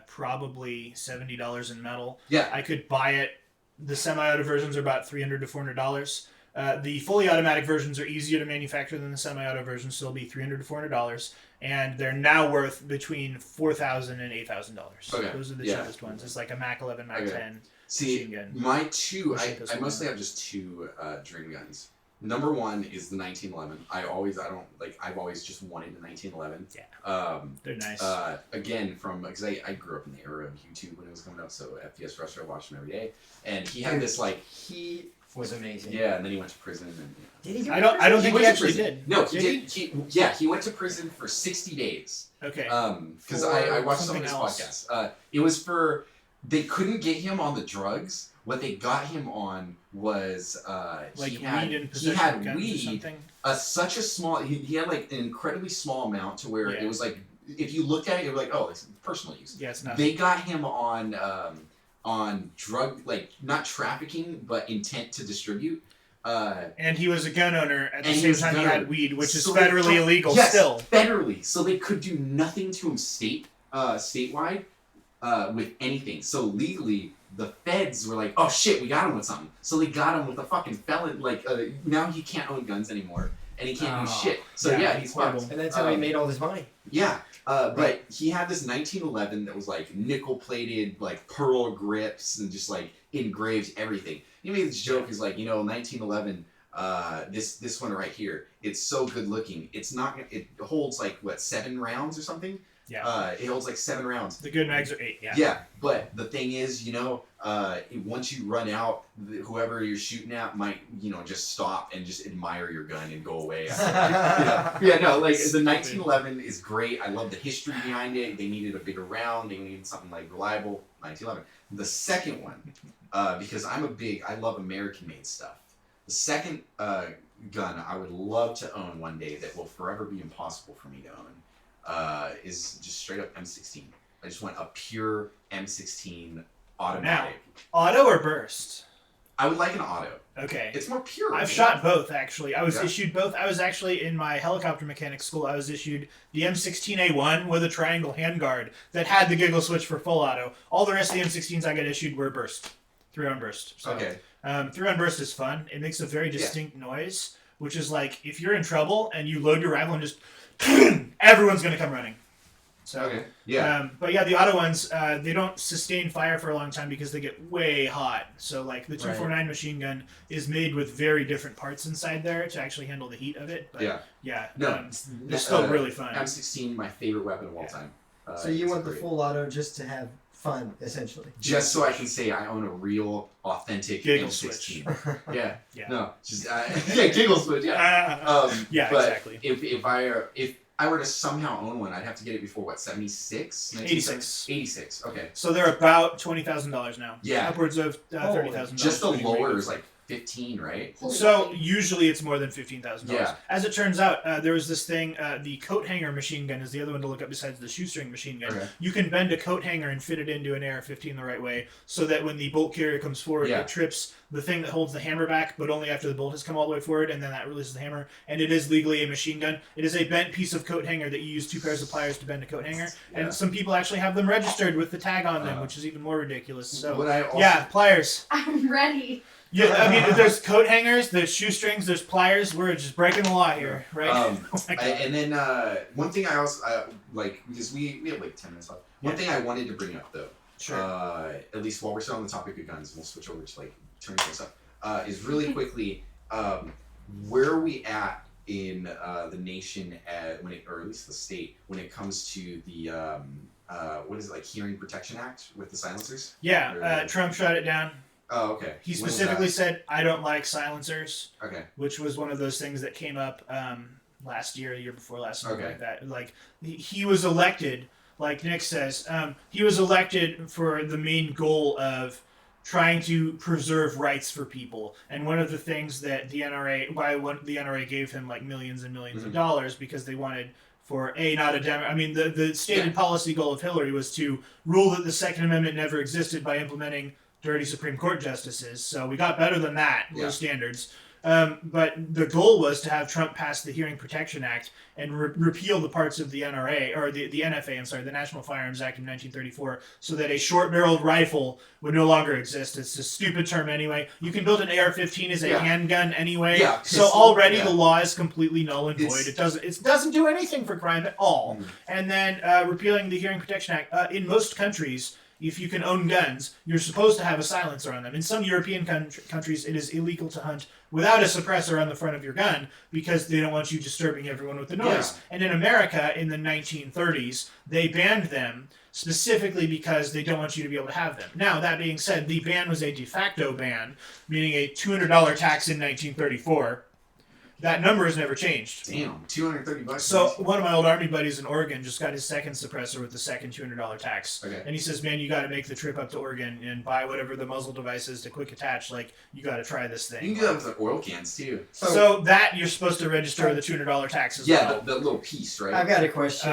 probably $70 in metal. Yeah. I could buy it. The semi-auto versions are about $300 to $400. The fully automatic versions are easier to manufacture than the semi-auto versions, so they'll be $300 to $400, and they're now worth between $4,000 and $8,000. Okay. Those are the Yeah. cheapest ones. It's like a Mac 11, Mac Okay. 10. See, Machine gun. my two, Machine I pistol mostly gun. have just two dream guns. Number one is the 1911. I've always just wanted a 1911. Yeah. They're nice. Again, because I grew up in the era of YouTube when it was coming up, so FPS Rusher, I watched him every day. And he had this like, He was amazing. yeah, and then he went to prison. And, Did he? Go I don't think went he to actually prison. did. No, he Did did. He went to prison for 60 days. Okay. Because For I watched some of something his else. podcasts. It was for they couldn't get him on the drugs. What they got him on was like he weed had and possession he had of guns or weed something. such a small he had like an incredibly small amount to where Yeah. it was like if you looked at it, you're like, oh, it's personal use. Yeah, it's not. They got him on drug, like not trafficking but intent to distribute. And he was a gun owner at the And he same was a time he gun had owner. weed, which is So they federally thought- illegal yes, still. federally, so they could do nothing to him statewide with anything. So legally, the feds were like, "Oh shit, we got him with something." So they got him with a fucking felon. Like now he can't own guns anymore, and he can't do Oh. shit. So Yeah, yeah, he's horrible. fucked. And that's how he made all his money. Yeah, but he had this 1911 that was like nickel plated, like pearl grips, and just like engraved everything. He made this joke. He's like, 1911. This one right here. It's so good looking. It's not. It holds like what 7 rounds or something. Yeah. It holds like 7 rounds. The good mags are 8. Yeah. Yeah, but the thing is, once you run out, whoever you're shooting at might, just stop and just admire your gun and go away. Yeah, no, like the 1911 is great. I love the history behind it. They needed a bigger round. They needed something like reliable. 1911. The second one, because I love American-made stuff. The second gun I would love to own one day that will forever be impossible for me to own is just straight up M16. I just want a pure M16 automatic. Auto or burst? I would like an auto. Okay. It's more pure. I've shot both actually. I was Yeah. issued both. I was actually in my helicopter mechanics school. I was issued the M16A1 with a triangle handguard that had the giggle switch for full auto. All the rest of the M16s I got issued were burst, 3-round burst. So, Okay. 3-round burst is fun. It makes a very distinct noise, which is like if you're in trouble and you load your rifle and just everyone's gonna come running. So. Okay. Yeah. But yeah, the auto ones, they don't sustain fire for a long time because they get way hot. So like the 249 machine gun is made with very different parts inside there to actually handle the heat of it. But Yeah. they're still really fun. M16, my favorite weapon of all time. So you it's want the great. full auto just to have fun, essentially. Just so I can say I own a real, authentic Giggle M16. switch. Yeah. Yeah. No. Just giggle switch. Yeah. Yeah, but exactly. If I were to somehow own one, I'd have to get it before what 76? 86. 86. Okay. So they're about $20,000 now. Yeah. Upwards of $30,000. Just the depending lower where you is go. like 15, right? Holy So moly. usually it's more than $15,000. Yeah. As it turns out, there was this thing. The coat hanger machine gun is the other one to look up besides the shoestring machine gun. Okay. You can bend a coat hanger and fit it into an AR-15 the right way, so that when the bolt carrier comes forward, Yeah. it trips the thing that holds the hammer back, but only after the bolt has come all the way forward, and then that releases the hammer. And it is legally a machine gun. It is a bent piece of coat hanger that you use 2 pairs of pliers to bend a coat hanger, Yeah. and some people actually have them registered with the tag on them, Uh, which is even more ridiculous. So What I also, yeah, pliers. I'm ready. Yeah, I mean, there's coat hangers, there's shoestrings, there's pliers. We're just breaking the law here, right? Oh my God. and then one thing I also like, because we have like 10 minutes left. One thing I wanted to bring up though, Sure. at least while we're still on the topic of guns, we'll switch over to like turning things up. Is really quickly, where are we at in the nation or at least the state when it comes to the what is it, like Hearing Protection Act with the silencers? Yeah, Trump shut it down. Oh, okay. He When was specifically that? said, "I don't like silencers," Okay. which was one of those things that came up last year, the year before last, something Okay. like that. Like he was elected, like Nick says, he was elected for the main goal of trying to preserve rights for people. And one of the things that the NRA gave him like millions and millions of dollars because they wanted for the stated policy goal of Hillary was to rule that the Second Amendment never existed by implementing dirty Supreme Court justices. So we got better than that, low standards. But the goal was to have Trump pass the Hearing Protection Act and repeal the parts of the NRA, or the NFA, the National Firearms Act of 1934, so that a short-barreled rifle would no longer exist. It's a stupid term anyway. You can build an AR-15 as a handgun anyway. Yeah, so already the law is completely null and void. It doesn't do anything for crime at all. And then repealing the Hearing Protection Act, in most countries, if you can own guns, you're supposed to have a silencer on them. In some European countries, it is illegal to hunt without a suppressor on the front of your gun because they don't want you disturbing everyone with the noise. Yeah. And in America, in the 1930s, they banned them specifically because they don't want you to be able to have them. Now, that being said, the ban was a de facto ban, meaning a $200 tax in 1934. That number has never changed. Damn, $230. So one of my old Army buddies in Oregon just got his second suppressor with the second $200 tax. Okay. And he says, man, you got to make the trip up to Oregon and buy whatever the muzzle device is to quick attach. Like, you got to try this thing. You can do that with like oil cans, too. So that you're supposed to register the $200 tax as well. Yeah, the little piece, right? I've got a question.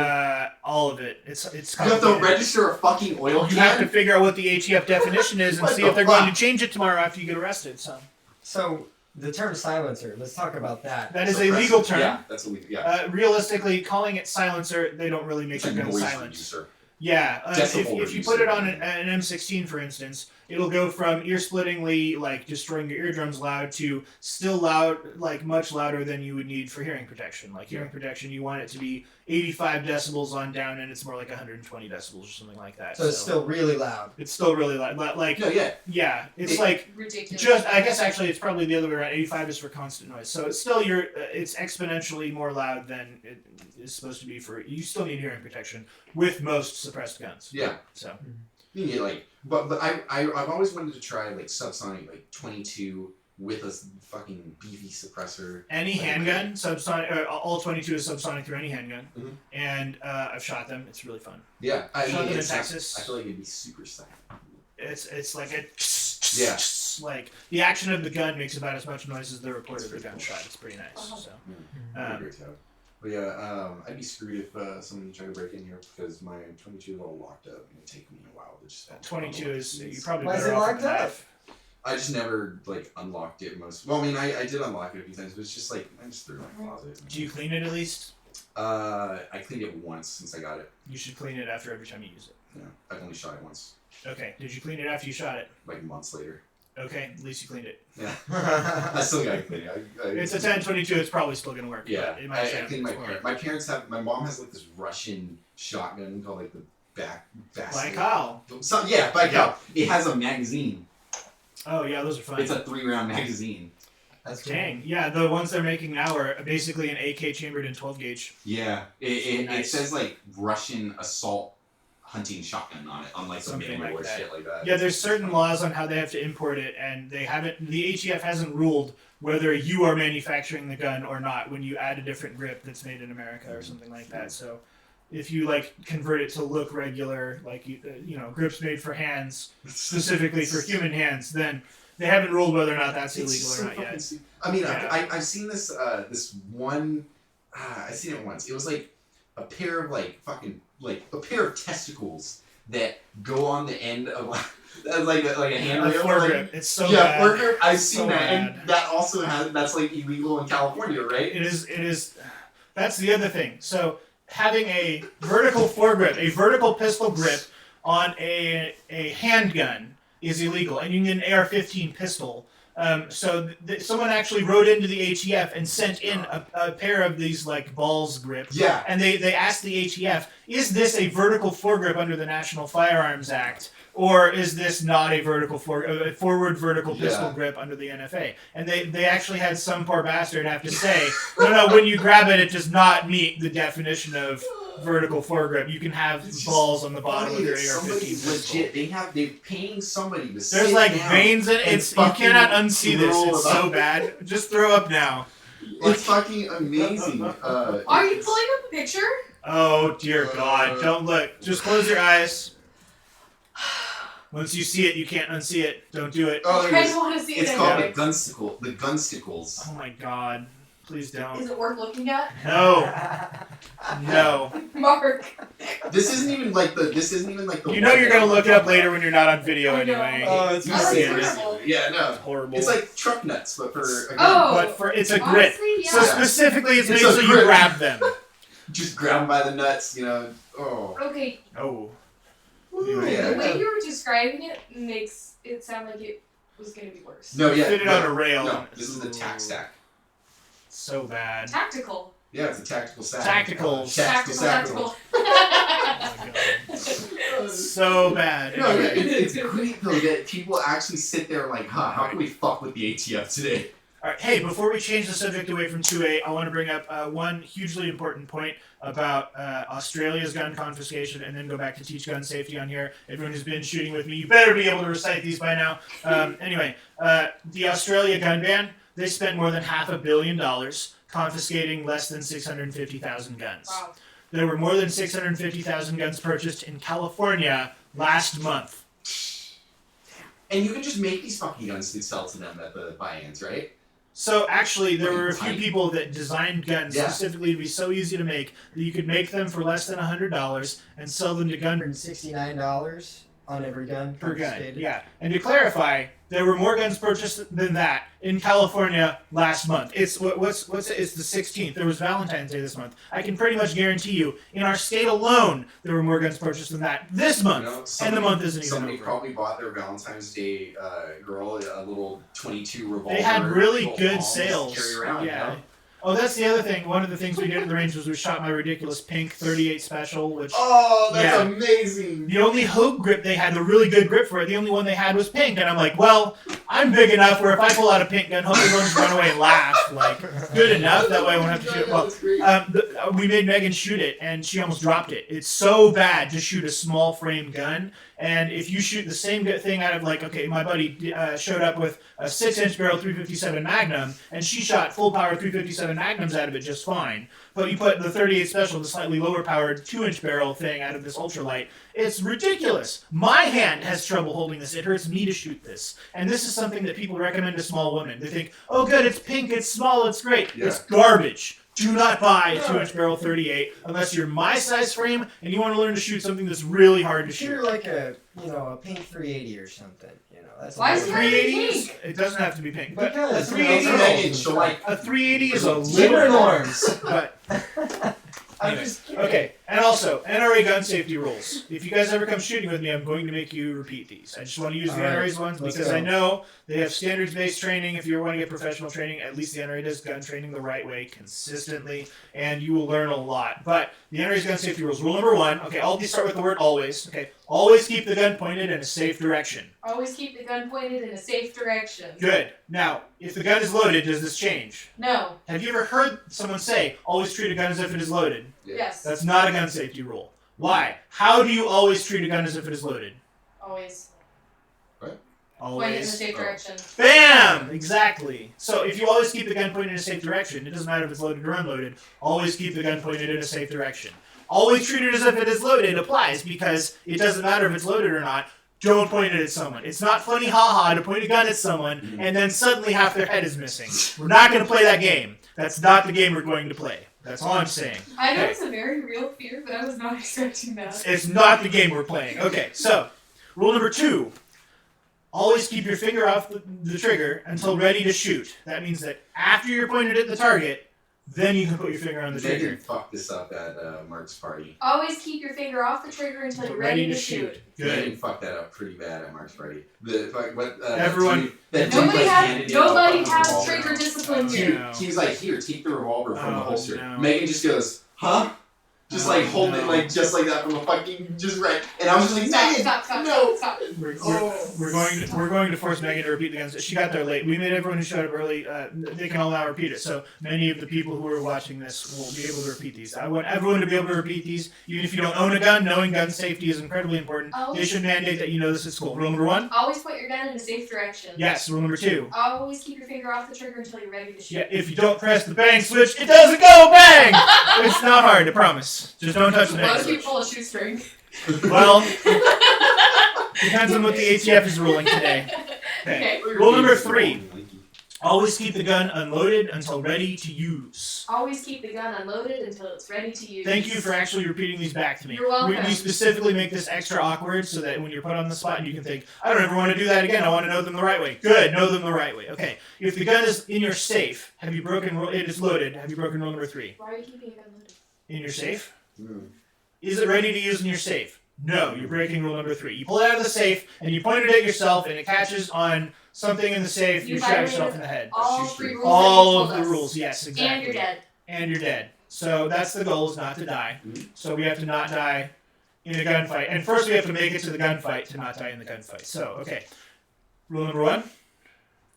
All of it. It's you have to register a fucking oil can? You have to figure out what the ATF definition is and see if they're going to change it tomorrow after you get arrested. So the term silencer, let's talk about that. That is a legal term. Yeah, that's illegal. Yeah. Realistically, calling it silencer, they don't really make your gun silent. Reducer. Yeah, if you put it on an M16, for instance, it'll go from ear-splittingly, like, destroying your eardrums loud to still loud, like, much louder than you would need for hearing protection. Like, hearing protection, you want it to be 85 decibels on down, and it's more like 120 decibels or something like that. So it's still really loud. It's still really loud. Like, no, yeah. It's like, ridiculous. I guess actually it's probably the other way around. 85 is for constant noise. So it's still it's exponentially more loud than it is supposed to be for, you still need hearing protection with most suppressed guns. Yeah. So. You need but I've always wanted to try like subsonic, like 22 with a fucking beefy suppressor. Any handgun, subsonic, all 22 is subsonic through any handgun, and I've shot them. It's really fun. Yeah, I shot them in Texas. I feel like it'd be super silent. It's like like the action of the gun makes about as much noise as the report of the gunshot. It's pretty nice. So. But yeah, I'd be screwed if someone tried to break in here because my 22 is all locked up. It would take me a while to just. 22 is you probably. Why is it locked up? I just never like unlocked it Well, I mean, I did unlock it a few times, but it's just like I just threw it in my closet. Do you clean it at least? I cleaned it once since I got it. You should clean it after every time you use it. Yeah, I've only shot it once. Okay. Did you clean it after you shot it? Like months later. Okay, at least you cleaned it. Yeah. I still gotta clean it. It's a 10-22, it's probably still gonna work. Yeah. I cleaned my parents have, my mom has like this Russian shotgun called like the Baikal. Baikal. It has a magazine. Oh yeah, those are fun. It's a 3-round magazine. That's dang. Yeah, the ones they're making now are basically an AK chambered in 12 gauge. Yeah. It says like Russian assault hunting shotgun on it, on like some manual or shit like that. Yeah, there's certain laws on how they have to import it, and the ATF hasn't ruled whether you are manufacturing the gun or not when you add a different grip that's made in America or something like that. So if you like convert it to look regular, like grips made for hands, specifically for human hands, then they haven't ruled whether or not that's illegal or not yet. I mean, yeah. I've seen this one. I've seen it once. It was like a pair of a pair of testicles that go on the end of like a handrail. It's so bad. Foregrip. I've seen that, and that also that's like illegal in California, right? It is. That's the other thing. So having a vertical foregrip, a vertical pistol grip on a handgun is illegal, and you need an AR-15 pistol. So someone actually wrote into the ATF and sent in a pair of these like balls grips. Yeah. And they asked the ATF, is this a vertical foregrip under the National Firearms Act? Or is this not a forward vertical pistol grip under the NFA? And they actually had some poor bastard have to say, no, when you grab it, it does not meet the definition of vertical foregrip. You can have balls on the bottom of your AR-15 pistol. Legit, they're paying somebody to There's like veins in it. You cannot unsee this. It's so bad. Just throw up now. It's fucking amazing. Are you pulling up a picture? Oh dear God! Don't look. Just close your eyes. Once you see it, you can't unsee it. Don't do it. Oh, I there kind it of is. want to see It's it called anyway. the Gunstickle. The Gunsticles. Oh my god. Please don't. Is it worth looking at? No. No. Mark. This isn't even like the. You know you're gonna look it up later when you're not on video I know. anyway. Oh, it's You Oh, see that's it. horrible. Yeah, no. It's horrible. It's like truck nuts, but for a gun. Oh. But it's a grip. Honestly, yeah. So specifically, it's made It's a so you grip. grab them. Just grab 'em by the nuts, Oh. Okay, Oh. Yeah. the way you were describing it makes it sound like it was going to be worse. No, yeah. Fit it on a rail. No, this is the tac stack. So bad. Tactical. Yeah, it's a tactical stack. Tactical. Tactical. Oh my god. So bad. No, Anyway. it's great though that people actually sit there like, how can we fuck with the ATF today? All right. Hey, before we change the subject away from 2A, I want to bring up one hugely important point about Australia's gun confiscation, and then go back to teach gun safety on here. Everyone who's been shooting with me, you better be able to recite these by now. Anyway, the Australia gun ban, they spent more than $500 million confiscating less than 650,000 guns. Wow. There were more than 650,000 guns purchased in California last month. And you can just make these fucking guns to sell to them at the buy-ins, right? So actually, there were a few Tiny. people that designed guns Yeah. specifically to be so easy to make that you could make them for less than $100 and sell them to gun $169 on every gun per gun. confiscated. Yeah, and to clarify, there were more guns purchased than that in California last month. It's what's it? It's the 16th. There was Valentine's Day this month. I can pretty much guarantee you, in our state alone, there were more guns purchased than that this month. And the month isn't even Somebody over. probably bought their Valentine's Day girl a little 22 revolver. They had really little good palms to sales. carry around, Yeah. Oh, that's the other thing. One of the things we did at the range was we shot my ridiculous pink 38 special, which Oh, that's Yeah. amazing. the only Hogue grip they had, the really good grip for it, the only one they had was pink. And I'm like, well, I'm big enough where if I pull out a pink gun, hopefully they'll just run away and laugh. Like, good enough. That way I won't have to shoot it. Well, That's great. we made Megan shoot it, and she almost dropped it. It's so bad to shoot a small frame gun. And if you shoot the same thing out of, like, okay, my buddy showed up with a 6-inch barrel 357 Magnum, and she shot full power 357 Magnums out of it just fine. But you put the 38 Special, the slightly lower powered 2-inch barrel thing out of this ultralight, it's ridiculous. My hand has trouble holding this. It hurts me to shoot this. And this is something that people recommend to small women. They think, oh good, it's pink, it's small, it's great. Yeah. It's garbage. Do not buy a 2-inch barrel 38 unless you're my size frame and you want to learn to shoot something that's really hard to Shoot shoot. like a pink 380 or something. That's Why is a it little- 380 it doesn't have to be pink. But a Because 380 it's Megan, she'll like. a 380 is a Liberal little norms. but I'm Anyway, just kidding. okay, and also NRA gun safety rules. If you guys ever come shooting with me, I'm going to make you repeat these. I just want to use the All right, NRA's ones let's because go. I know they have standards-based training. If you want to get professional training, at least the NRA does gun training the right way consistently, and you will learn a lot. But the NRA's gun safety rules. Rule number 1. Okay, I'll start with the word always. Okay, always keep the gun pointed in a safe direction. Always keep the gun pointed in a safe direction. Good. Now, if the gun is loaded, does this change? No. Have you ever heard someone say, "Always treat a gun as if it is loaded"? Yes. That's not a gun safety rule. Why? How do you always treat a gun as if it is loaded? Always. Point it in a Always. safe direction. Bam! Exactly. So if you always keep the gun pointed in a safe direction, it doesn't matter if it's loaded or unloaded, always keep the gun pointed in a safe direction. Always treat it as if it is loaded applies because it doesn't matter if it's loaded or not. Don't point it at someone. It's not funny haha to point a gun at someone and then suddenly half their head is missing. We're not going to play that game. That's not the game we're going to play. That's all I'm saying. I know Okay. it's a very real fear, but I was not expecting that. It's not the game we're playing. Okay, so rule number 2. Always keep your finger off the trigger until ready to shoot. That means that after you're pointed at the target, then you can put your finger on the Megan trigger. fucked this up at Mark's party. Always keep your finger off the trigger until you're ready to shoot. Good. Megan fucked that up pretty bad at Mark's party. Everyone- Nobody has trigger discipline Oh, here. no. He was like, "Here, take the revolver from the Oh, holster." no. Megan just goes, "Huh?" Just Oh, like holding it no. like just like that from the fucking just right. And I was just like, Stop, "Megan, stop, stop, no." stop, stop. We're going to force Megan to repeat the guns. She got there late. We made everyone who showed up early. They can all now repeat it. So many of the people who are watching this will be able to repeat these. I want everyone to be able to repeat these. Even if you don't own a gun, knowing gun safety is incredibly important. They should mandate that you know this at school. Rule number 1. Always point your gun in a safe direction. Yes. Rule number 2. Always keep your finger off the trigger until you're ready to shoot. Yeah. If you don't press the bang switch, it doesn't go bang. It's not hard. I promise. Just don't touch the bang Most switch. people pull a shoestring. Well, Depends on what the ATF is ruling today. Okay. Rule number 3. Always keep the gun unloaded until ready to use. Always keep the gun unloaded until it's ready to use. Thank you for actually repeating these back to me. You're welcome. We specifically make this extra awkward so that when you're put on the spot and you can think, I don't ever want to do that again. I want to know them the right way. Good. Know them the right way. Okay. If the gun is in your safe, have you broken? It is loaded. Have you broken rule number 3? Why are you keeping your gun loaded? In your safe? Mm. Is it ready to use in your safe? No. You're breaking rule number 3. You pull it out of the safe and you point it at yourself and it catches on something in the safe. You shot yourself in the head. All 3 rules. All that of you the told us. rules. Yes, exactly. And you're dead. And you're dead. So that's the goal, is not to die. So we have to not die in a gunfight. And first we have to make it to the gunfight to not die in the gunfight. So, okay. Rule number 1.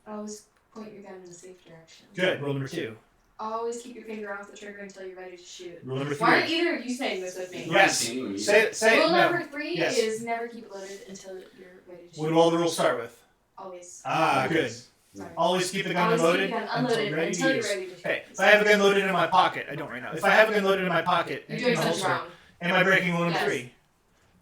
Always point your gun in the safe direction. Good. Rule number 2. Always keep your finger off the trigger until you're ready to shoot. Rule number 3. Why aren't either of you saying this with me? Yes. Say Rule no. number 3 Yes. is never keep it loaded until you're ready to shoot. What do all the rules start with? Always. Ah, good. Sorry. Always keep the gun Always unloaded keep your gun unloaded until ready to you're use. ready to shoot. Okay. If I have a gun loaded in my pocket, I don't right now. If I have a gun loaded in my pocket, You're in doing my something holster, wrong. am I breaking rule number Yes. 3?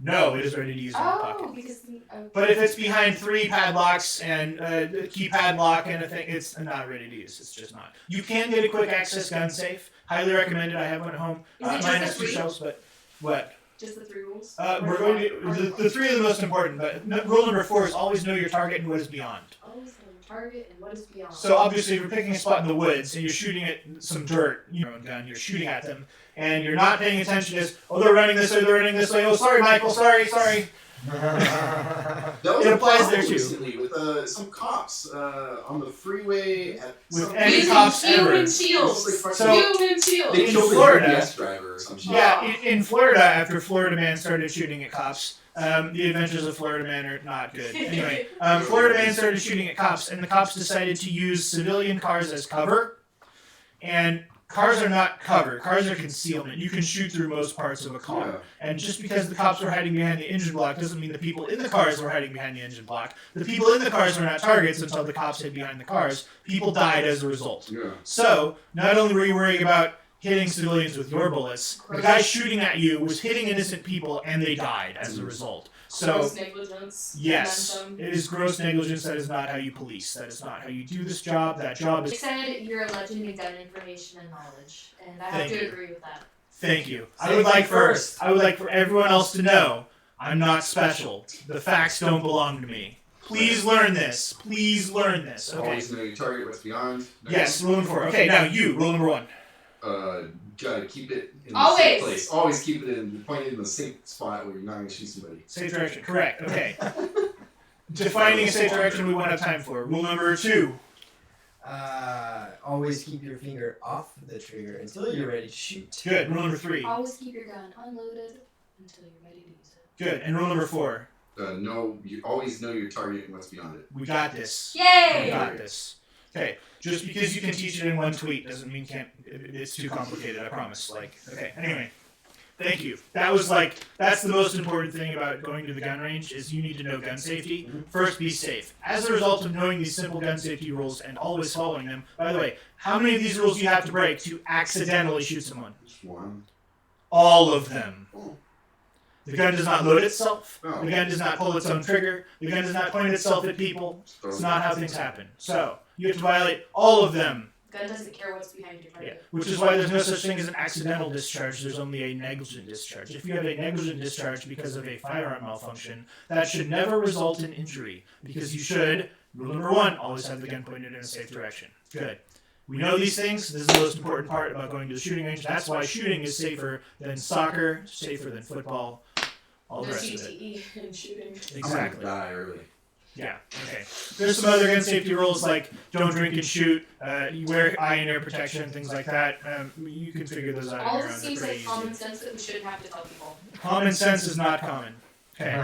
No, it is ready to use in my pocket. Oh, because okay. But if it's behind 3 padlocks and a key padlock and a thing, it's not ready to use. It's just not. You can get a quick access gun safe. Highly recommended. I have one at home. Is it just Mine the has 2 3? shelves, but what? Just the 3 rules? We're going to the 3 are the most important. But rule number 4 is always know your target and what is beyond. Always know your target and what is beyond. So obviously, if you're picking a spot in the woods and you're shooting at some dirt, your own gun, you're shooting at them, and you're not paying attention as, oh, they're running this way, they're running this way. Oh, sorry, Michael, sorry. That was It a applies problem there, too. recently with some cops on the freeway at With some- any Using cops ever. human shields. So- Human shields. They in killed Florida- a UPS driver or some shit. Yeah, in Florida, after Florida Man started shooting at cops, the adventures of Florida Man are not good. Anyway, Florida Man started shooting at cops, and the cops decided to use civilian cars as cover. And cars are not cover. Cars are concealment. You can shoot through most parts of a car. Yeah. And just because the cops were hiding behind the engine block doesn't mean the people in the cars were hiding behind the engine block. The people in the cars were not targets until the cops hid behind the cars. People died as a result. Yeah. So, not only were you worrying about hitting civilians with your bullets, the guy shooting at you was hitting innocent people and they died as a result. So, Gross negligence. yes, And then it is gross negligence. That is not how you police. That is not how you do this job. That job some. is... They said you're a legend in gun information and knowledge, and I have Thank to you. agree with that. Thank you. I Safety would like first. for everyone else to know I'm not special. The facts don't belong to me. Please learn this. Please learn this. Okay. Always know your target, what's beyond. Yes, rule number 4. Okay, now you, rule number 1. Gotta keep it in the Always. safe place. Always keep it pointed in the safe spot where you're not gonna shoot somebody. Safe direction. Correct. Okay. Defining a safe direction we won't have time for. Rule number 2. Always keep your finger off the trigger until you're ready to shoot. Good. Rule number 3. Always keep your gun unloaded until you're ready to use it. Good. And rule number 4. You always know your target and what's beyond it. We got this. We Yay! got this. Okay. Just because you can teach it in one tweet doesn't mean it's too complicated, I promise. Okay. Anyway. Thank you. That's the most important thing about going to the gun range is you need to know gun safety. First, be safe. As a result of knowing these simple gun safety rules and always following them, by the way, how many of these rules do you have to break to accidentally shoot someone? Just one. All of them. Oh. The gun does not load itself. No. The gun does not pull its own trigger. The gun does not point itself at people. It's not how things happen. So, you have to violate all of them. Gun doesn't care what's behind your target. Which is why there's no such thing as an accidental discharge. There's only a negligent discharge. If you have a negligent discharge because of a firearm malfunction, that should never result in injury. Because you should, rule number 1, always have the gun pointed in a safe direction. Good. We know these things. This is the most important part about going to the shooting range. That's why shooting is safer than soccer, safer than football, all the No rest of it. CTE in shooting. Exactly. I'm gonna die early. Yeah, okay. There's some other gun safety rules like don't drink and shoot, you wear eye and ear protection, things like that. You can figure those out on All your this own. They're seems pretty like easy. common sense that we shouldn't have to tell people. Common sense is not common. Okay.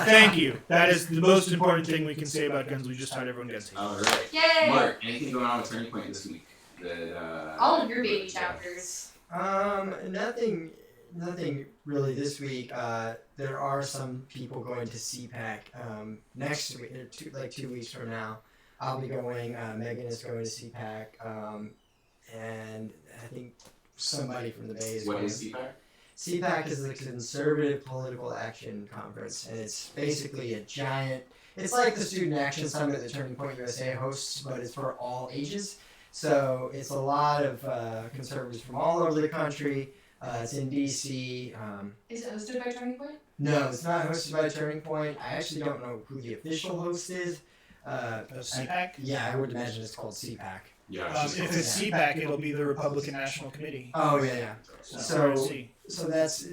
Thank you. That is the most important thing we can say about guns. We just taught everyone gun safety. All right. Yay! Mark, anything going on with Turning Point this week? All of your baby chapters. Nothing really this week. There are some people going to CPAC next week, 2 weeks from now. I'll be going. Megan is going to CPAC, and I think somebody from the Bay is What going. is CPAC? CPAC is the Conservative Political Action Conference, and it's basically a giant. It's like the Student Action Summit that Turning Point USA hosts, but it's for all ages. So it's a lot of conservatives from all over the country. It's in DC. Is it hosted by Turning Point? No, it's not hosted by Turning Point. I actually don't know who the official host is. CPAC? Yeah, I would imagine it's called CPAC. Yeah. If it's CPAC, it'll be the Republican National Committee. Oh yeah. So RNC. so that's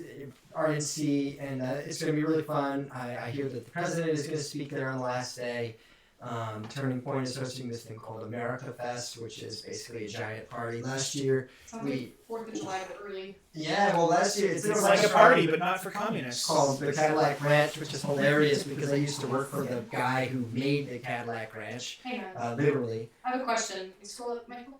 RNC, and it's going to be really fun. I hear that the president is going to speak there on the last day. Turning Point is hosting this thing called America Fest, which is basically a giant party. Last year, Sounds like 4th of July, but early. last year it's It's like a party, but not for communists. called the Cadillac Ranch, which is hilarious because I used to work for the guy who made the Cadillac Ranch, Hang on. literally. I have a question. You scroll up, Michael.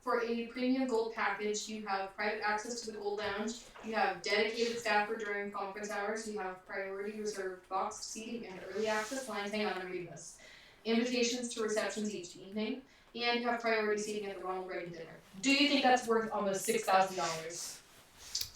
For a premium gold package, you have private access to the gold lounge. You have dedicated staffer during conference hours. You have priority reserved boxed seating and early access lines. Hang on, I'm reading this. Invitations to receptions each evening, and you have priority seating at the Ronald Reagan dinner. Do you think that's worth almost $6,000?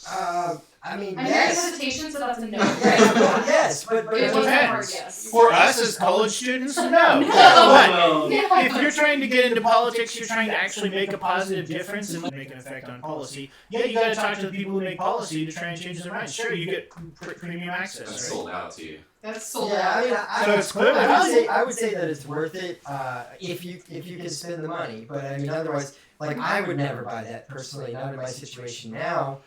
I mean, I'm yes. hearing hesitation, so that's a no. Yes, but It wasn't a hard depends. yes. For us as college students, no. No. But No. if you're trying to get into politics, you're trying to actually make a positive difference and make an effect on policy. Yeah, you got to talk to the people who make policy to try and change their minds. Sure, you get premium access. That's Right? sold out too. That's sold Yeah, I out. mean, So it's clearly I would say that it's worth it if you can spend the money. But I mean, otherwise, like I would never buy that personally. Not in my situation now.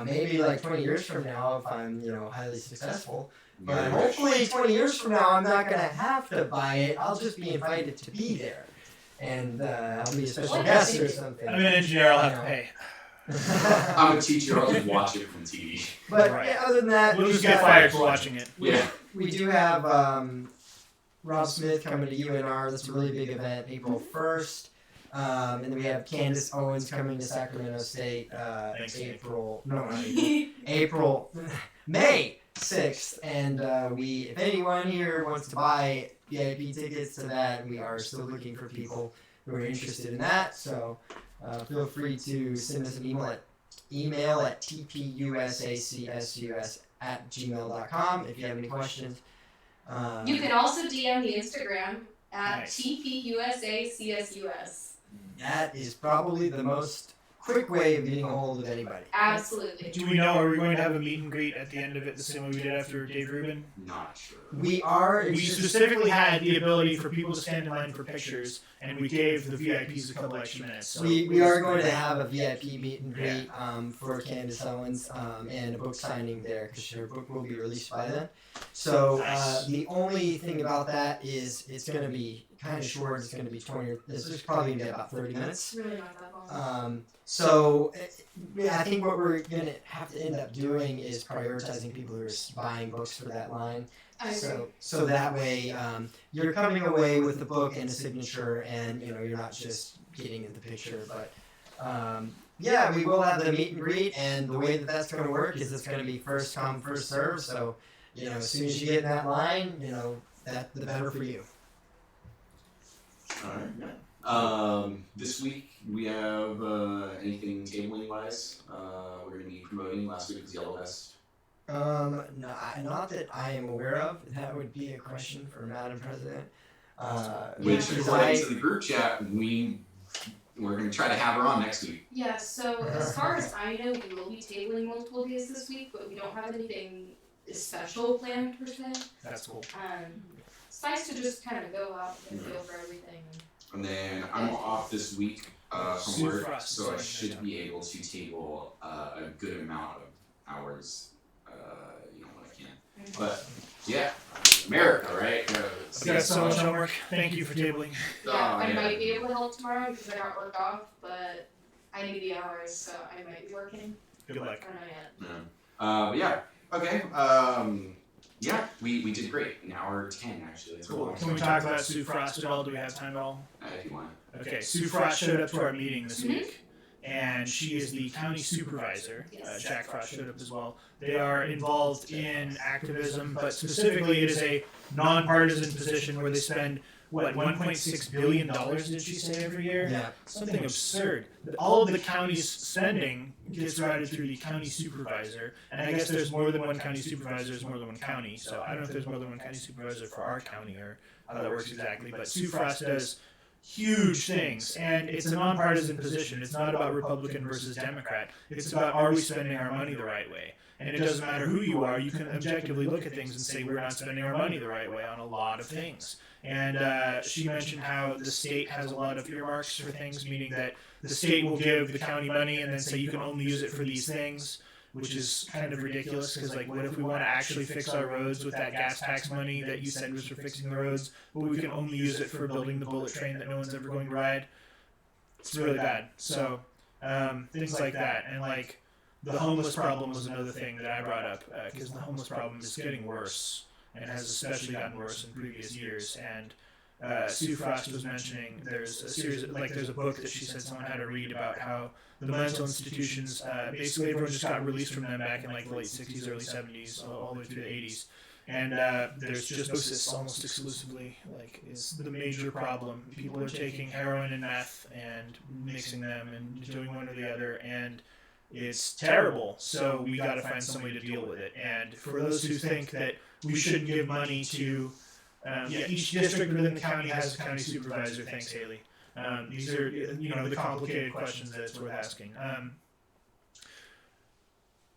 Maybe like 20 years from now, if I'm highly successful. But hopefully 20 years from now, I'm not gonna have to buy it. I'll just be invited to be there, and I'll be a special guest or something. I'm an engineer, I'll have to pay. I'm a teacher. I'll just watch it from TV. But Right. yeah, other than that, We'll we just got- get fired for watching it. Yeah. We do have Rob Smith coming to UNR. That's a really big event, April 1st. And then we have Candace Owens coming to Sacramento State April, May 6th. And if anyone here wants to buy VIP tickets to that, we are still looking for people who are interested in that. So feel free to send us an email at tpusacsus@gmail.com if you have any questions. You can also DM the Instagram at Nice. TPUSACSUS. That is probably the most quick way of getting a hold of anybody. Absolutely. Do we know, are we going to have a meet and greet at the end of it the same way we did after Dave Rubin? Not sure. We are. We specifically had the ability for people to stand in line for pictures, and we gave the VIPs a couple extra minutes. So We are going to have a VIP meet and greet for Candace Owens and a book signing there because her book will be released by then. So Nice. the only thing about that is it's going to be kind of short. It's going to be 20. This is probably going to be about 30 minutes. It's really not that long. So I think what we're going to have to end up doing is prioritizing people who are buying books for that line. I agree. So that way you're coming away with the book and a signature, and you're not just getting in the picture. But yeah, we will have the meet and greet, and the way that that's going to work is it's going to be first come, first serve. So as soon as you get in that line, that the better for you. All right. This week we have anything tabling wise. We're going to be promoting. Last week was Yellow Vest. No, not that I am aware of. That would be a question for Madam President. Which, because according to the group chat, we're going to try to have her on next week. Yeah, so as far as I know, we will be tabling multiple days this week, but we don't have anything special planned per se. that's cool. It's nice to just kind of go out and feel for everything. And then I'm off this week from Sue work, Frost so I is should starting be able to table a good amount of hours. When I can. But yeah, America, right? I've got so much homework. Thank you for tabling. Yeah, I might be able to help tomorrow because I got work off, but I need the hours, so I might be working. Good luck. I don't know yet. But yeah, okay. Yeah, we did great. An hour 10 actually. That's Cool. cool. Can we talk about Sue Frost at all? Do we have time at all? If you want. Okay, Sue Frost showed up to our meeting this Mhm. week, and she is the county supervisor. Yes. Jack Frost showed up as well. They are involved in activism, but specifically it is a nonpartisan position where they spend what, $1.6 billion, did she say, every year? Yeah. Something absurd. All of the county's spending gets routed through the county supervisor, and I guess there's more than one county supervisor, there's more than one county, so I don't know if there's more than one county supervisor for our county or how that works exactly, but Sue Frost does huge things, and it's a nonpartisan position. It's not about Republican versus Democrat. It's about, are we spending our money the right way? And it doesn't matter who you are, you can objectively look at things and say we're not spending our money the right way on a lot of things. And she mentioned how the state has a lot of earmarks for things, meaning that the state will give the county money and then say you can only use it for these things, which is kind of ridiculous because, like, what if we want to actually fix our roads with that gas tax money that you said was for fixing the roads, but we can only use it for building the bullet train that no one's ever going to ride? It's really bad. So things like that. And, like, the homeless problem was another thing that I brought up because the homeless problem is getting worse and has especially gotten worse in previous years. And Sue Frost was mentioning there's a series of, like, there's a book that she said someone had to read about how the mental institutions, basically everyone just got released from them back in like the late 60s, early 70s, all the way through the 80s. And there's just psychosis almost exclusively, like, is the major problem. People are taking heroin and meth and mixing them and doing one or the other, and it's terrible. So we got to find some way to deal with it. And for those who think that we shouldn't give money to, each district within the county has a county supervisor. Thanks, Haley. These are, the complicated questions that it's worth asking.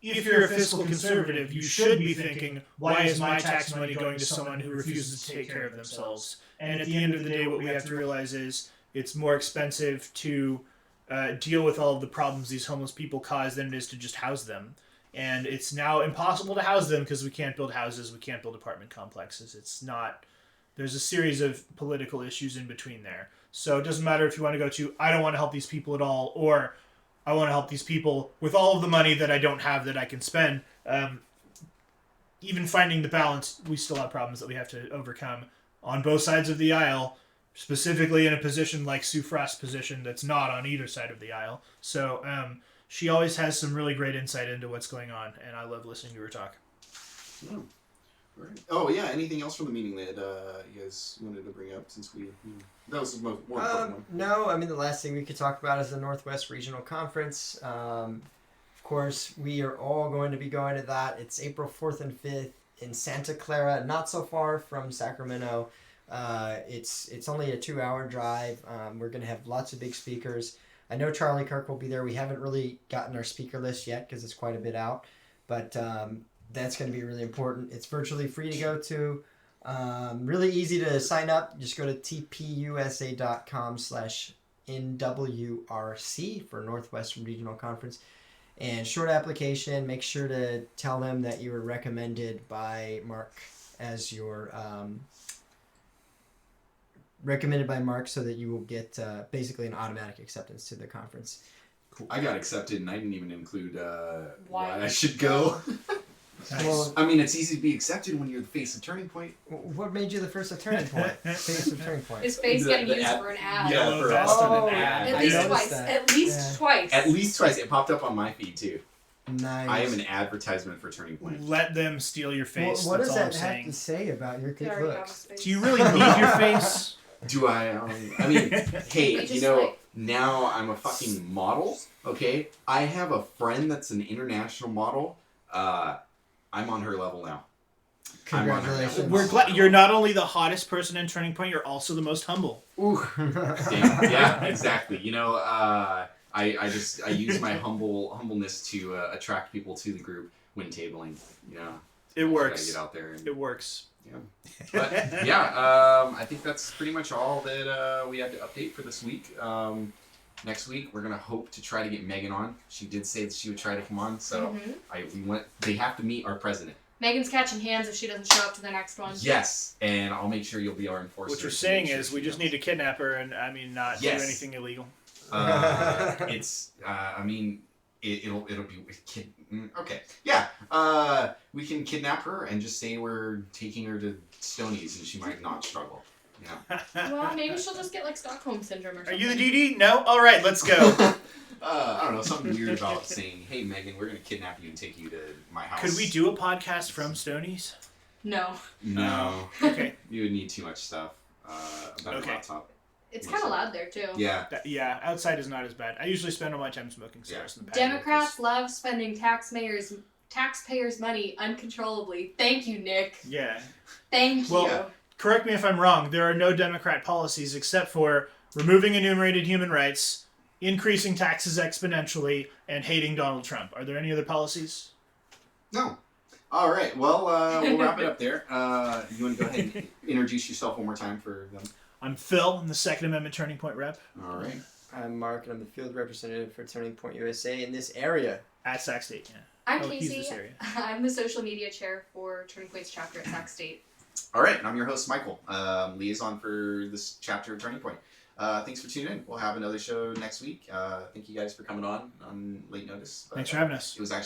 If you're a fiscal conservative, you should be thinking, why is my tax money going to someone who refuses to take care of themselves? And at the end of the day, what we have to realize is it's more expensive to deal with all of the problems these homeless people cause than it is to just house them. And it's now impossible to house them because we can't build houses, we can't build apartment complexes. There's a series of political issues in between there. So it doesn't matter if you want to go to, I don't want to help these people at all, or I want to help these people with all of the money that I don't have that I can spend. Even finding the balance, we still have problems that we have to overcome on both sides of the aisle, specifically in a position like Sue Frost's position that's not on either side of the aisle. So she always has some really great insight into what's going on, and I love listening to her talk. Oh, right. Oh yeah, anything else from the meeting that you guys wanted to bring up since that was the more important one? No, I mean, the last thing we could talk about is the Northwest Regional Conference. Of course, we are all going to be going to that. It's April 4th and 5th in Santa Clara, not so far from Sacramento. It's only a 2-hour drive. We're going to have lots of big speakers. I know Charlie Kirk will be there. We haven't really gotten our speaker list yet because it's quite a bit out, but that's going to be really important. It's virtually free to go to. Really easy to sign up. Just go to tpusa.com/NWRC for Northwestern Regional Conference. And short application. Make sure to tell them that you were recommended by Mark as your so that you will get basically an automatic acceptance to the conference. Cool. I got accepted, and I didn't even include why I should go. Nice. Well, I mean, it's easy to be accepted when you're the face of Turning Point. what made you the first of Turning Point? Face of Turning Point. His face getting The used ad- for an ad. Yeah, Yellow for vest and Oh, an ad. At I least noticed twice. that. At least Yeah. twice. At least twice. It popped up on my feed too. Nice. I am an advertisement for Turning Point. Let them steal your face. What That's does all I'm that have saying. to say about your good He already got looks? his face. Do you really need your face? Do I? I mean, hey, He just, like- now I'm a fucking model. Okay, I have a friend that's an international model. I'm on her level now. Congratulations. We're glad you're not only the hottest person in Turning Point, you're also the most humble. Ooh. Damn. Yeah, exactly. I use my humbleness to attract people to the group when tabling. It works. Gotta get out there. And, It works. yeah. But yeah, I think that's pretty much all that we had to update for this week. Next week we're gonna hope to try to get Megan on. She did say that she would try to come on, so they have to meet our president. Megan's catching hands if she doesn't show up to the next one. Yes, and I'll make sure you'll be our enforcer. What you're to saying make sure is she we just knows. need to kidnap her and not Yes. do anything illegal. It'll be okay. Yeah, we can kidnap her and just say we're taking her to Stonies and she might not struggle. Well, maybe she'll just get like Stockholm syndrome or Are something. you the DD? No? Alright, let's go. I don't know, something weird about saying, "Hey, Megan, we're gonna kidnap you and take you to my house." Could we do a podcast from Stonies? No. No. Okay. You would need too much stuff. about Okay. a laptop. It's kind of loud there too. Yeah. Yeah, outside is not as bad. I usually spend all my time smoking cigars in the patio. Democrats love spending taxpayers' money uncontrollably. Thank you, Nick. Yeah. Thank Well, you. Correct me if I'm wrong. There are no Democrat policies except for removing enumerated human rights, increasing taxes exponentially, and hating Donald Trump. Are there any other policies? No. All right. Well, we'll wrap it up there. You want to go ahead and introduce yourself one more time for them? I'm Phil. I'm the Second Amendment Turning Point rep All right. I'm Mark, and I'm the field representative for Turning Point USA in this area. at Sac State. Yeah. I'm Oh, he's this Casey. area. I'm the social media chair for Turning Point's chapter at Sac State. All right. And I'm your host, Michael, liaison for this chapter of Turning Point. Thanks for tuning in. We'll have another show next week. Thank you guys for coming on late notice. Thanks for having us. It was actually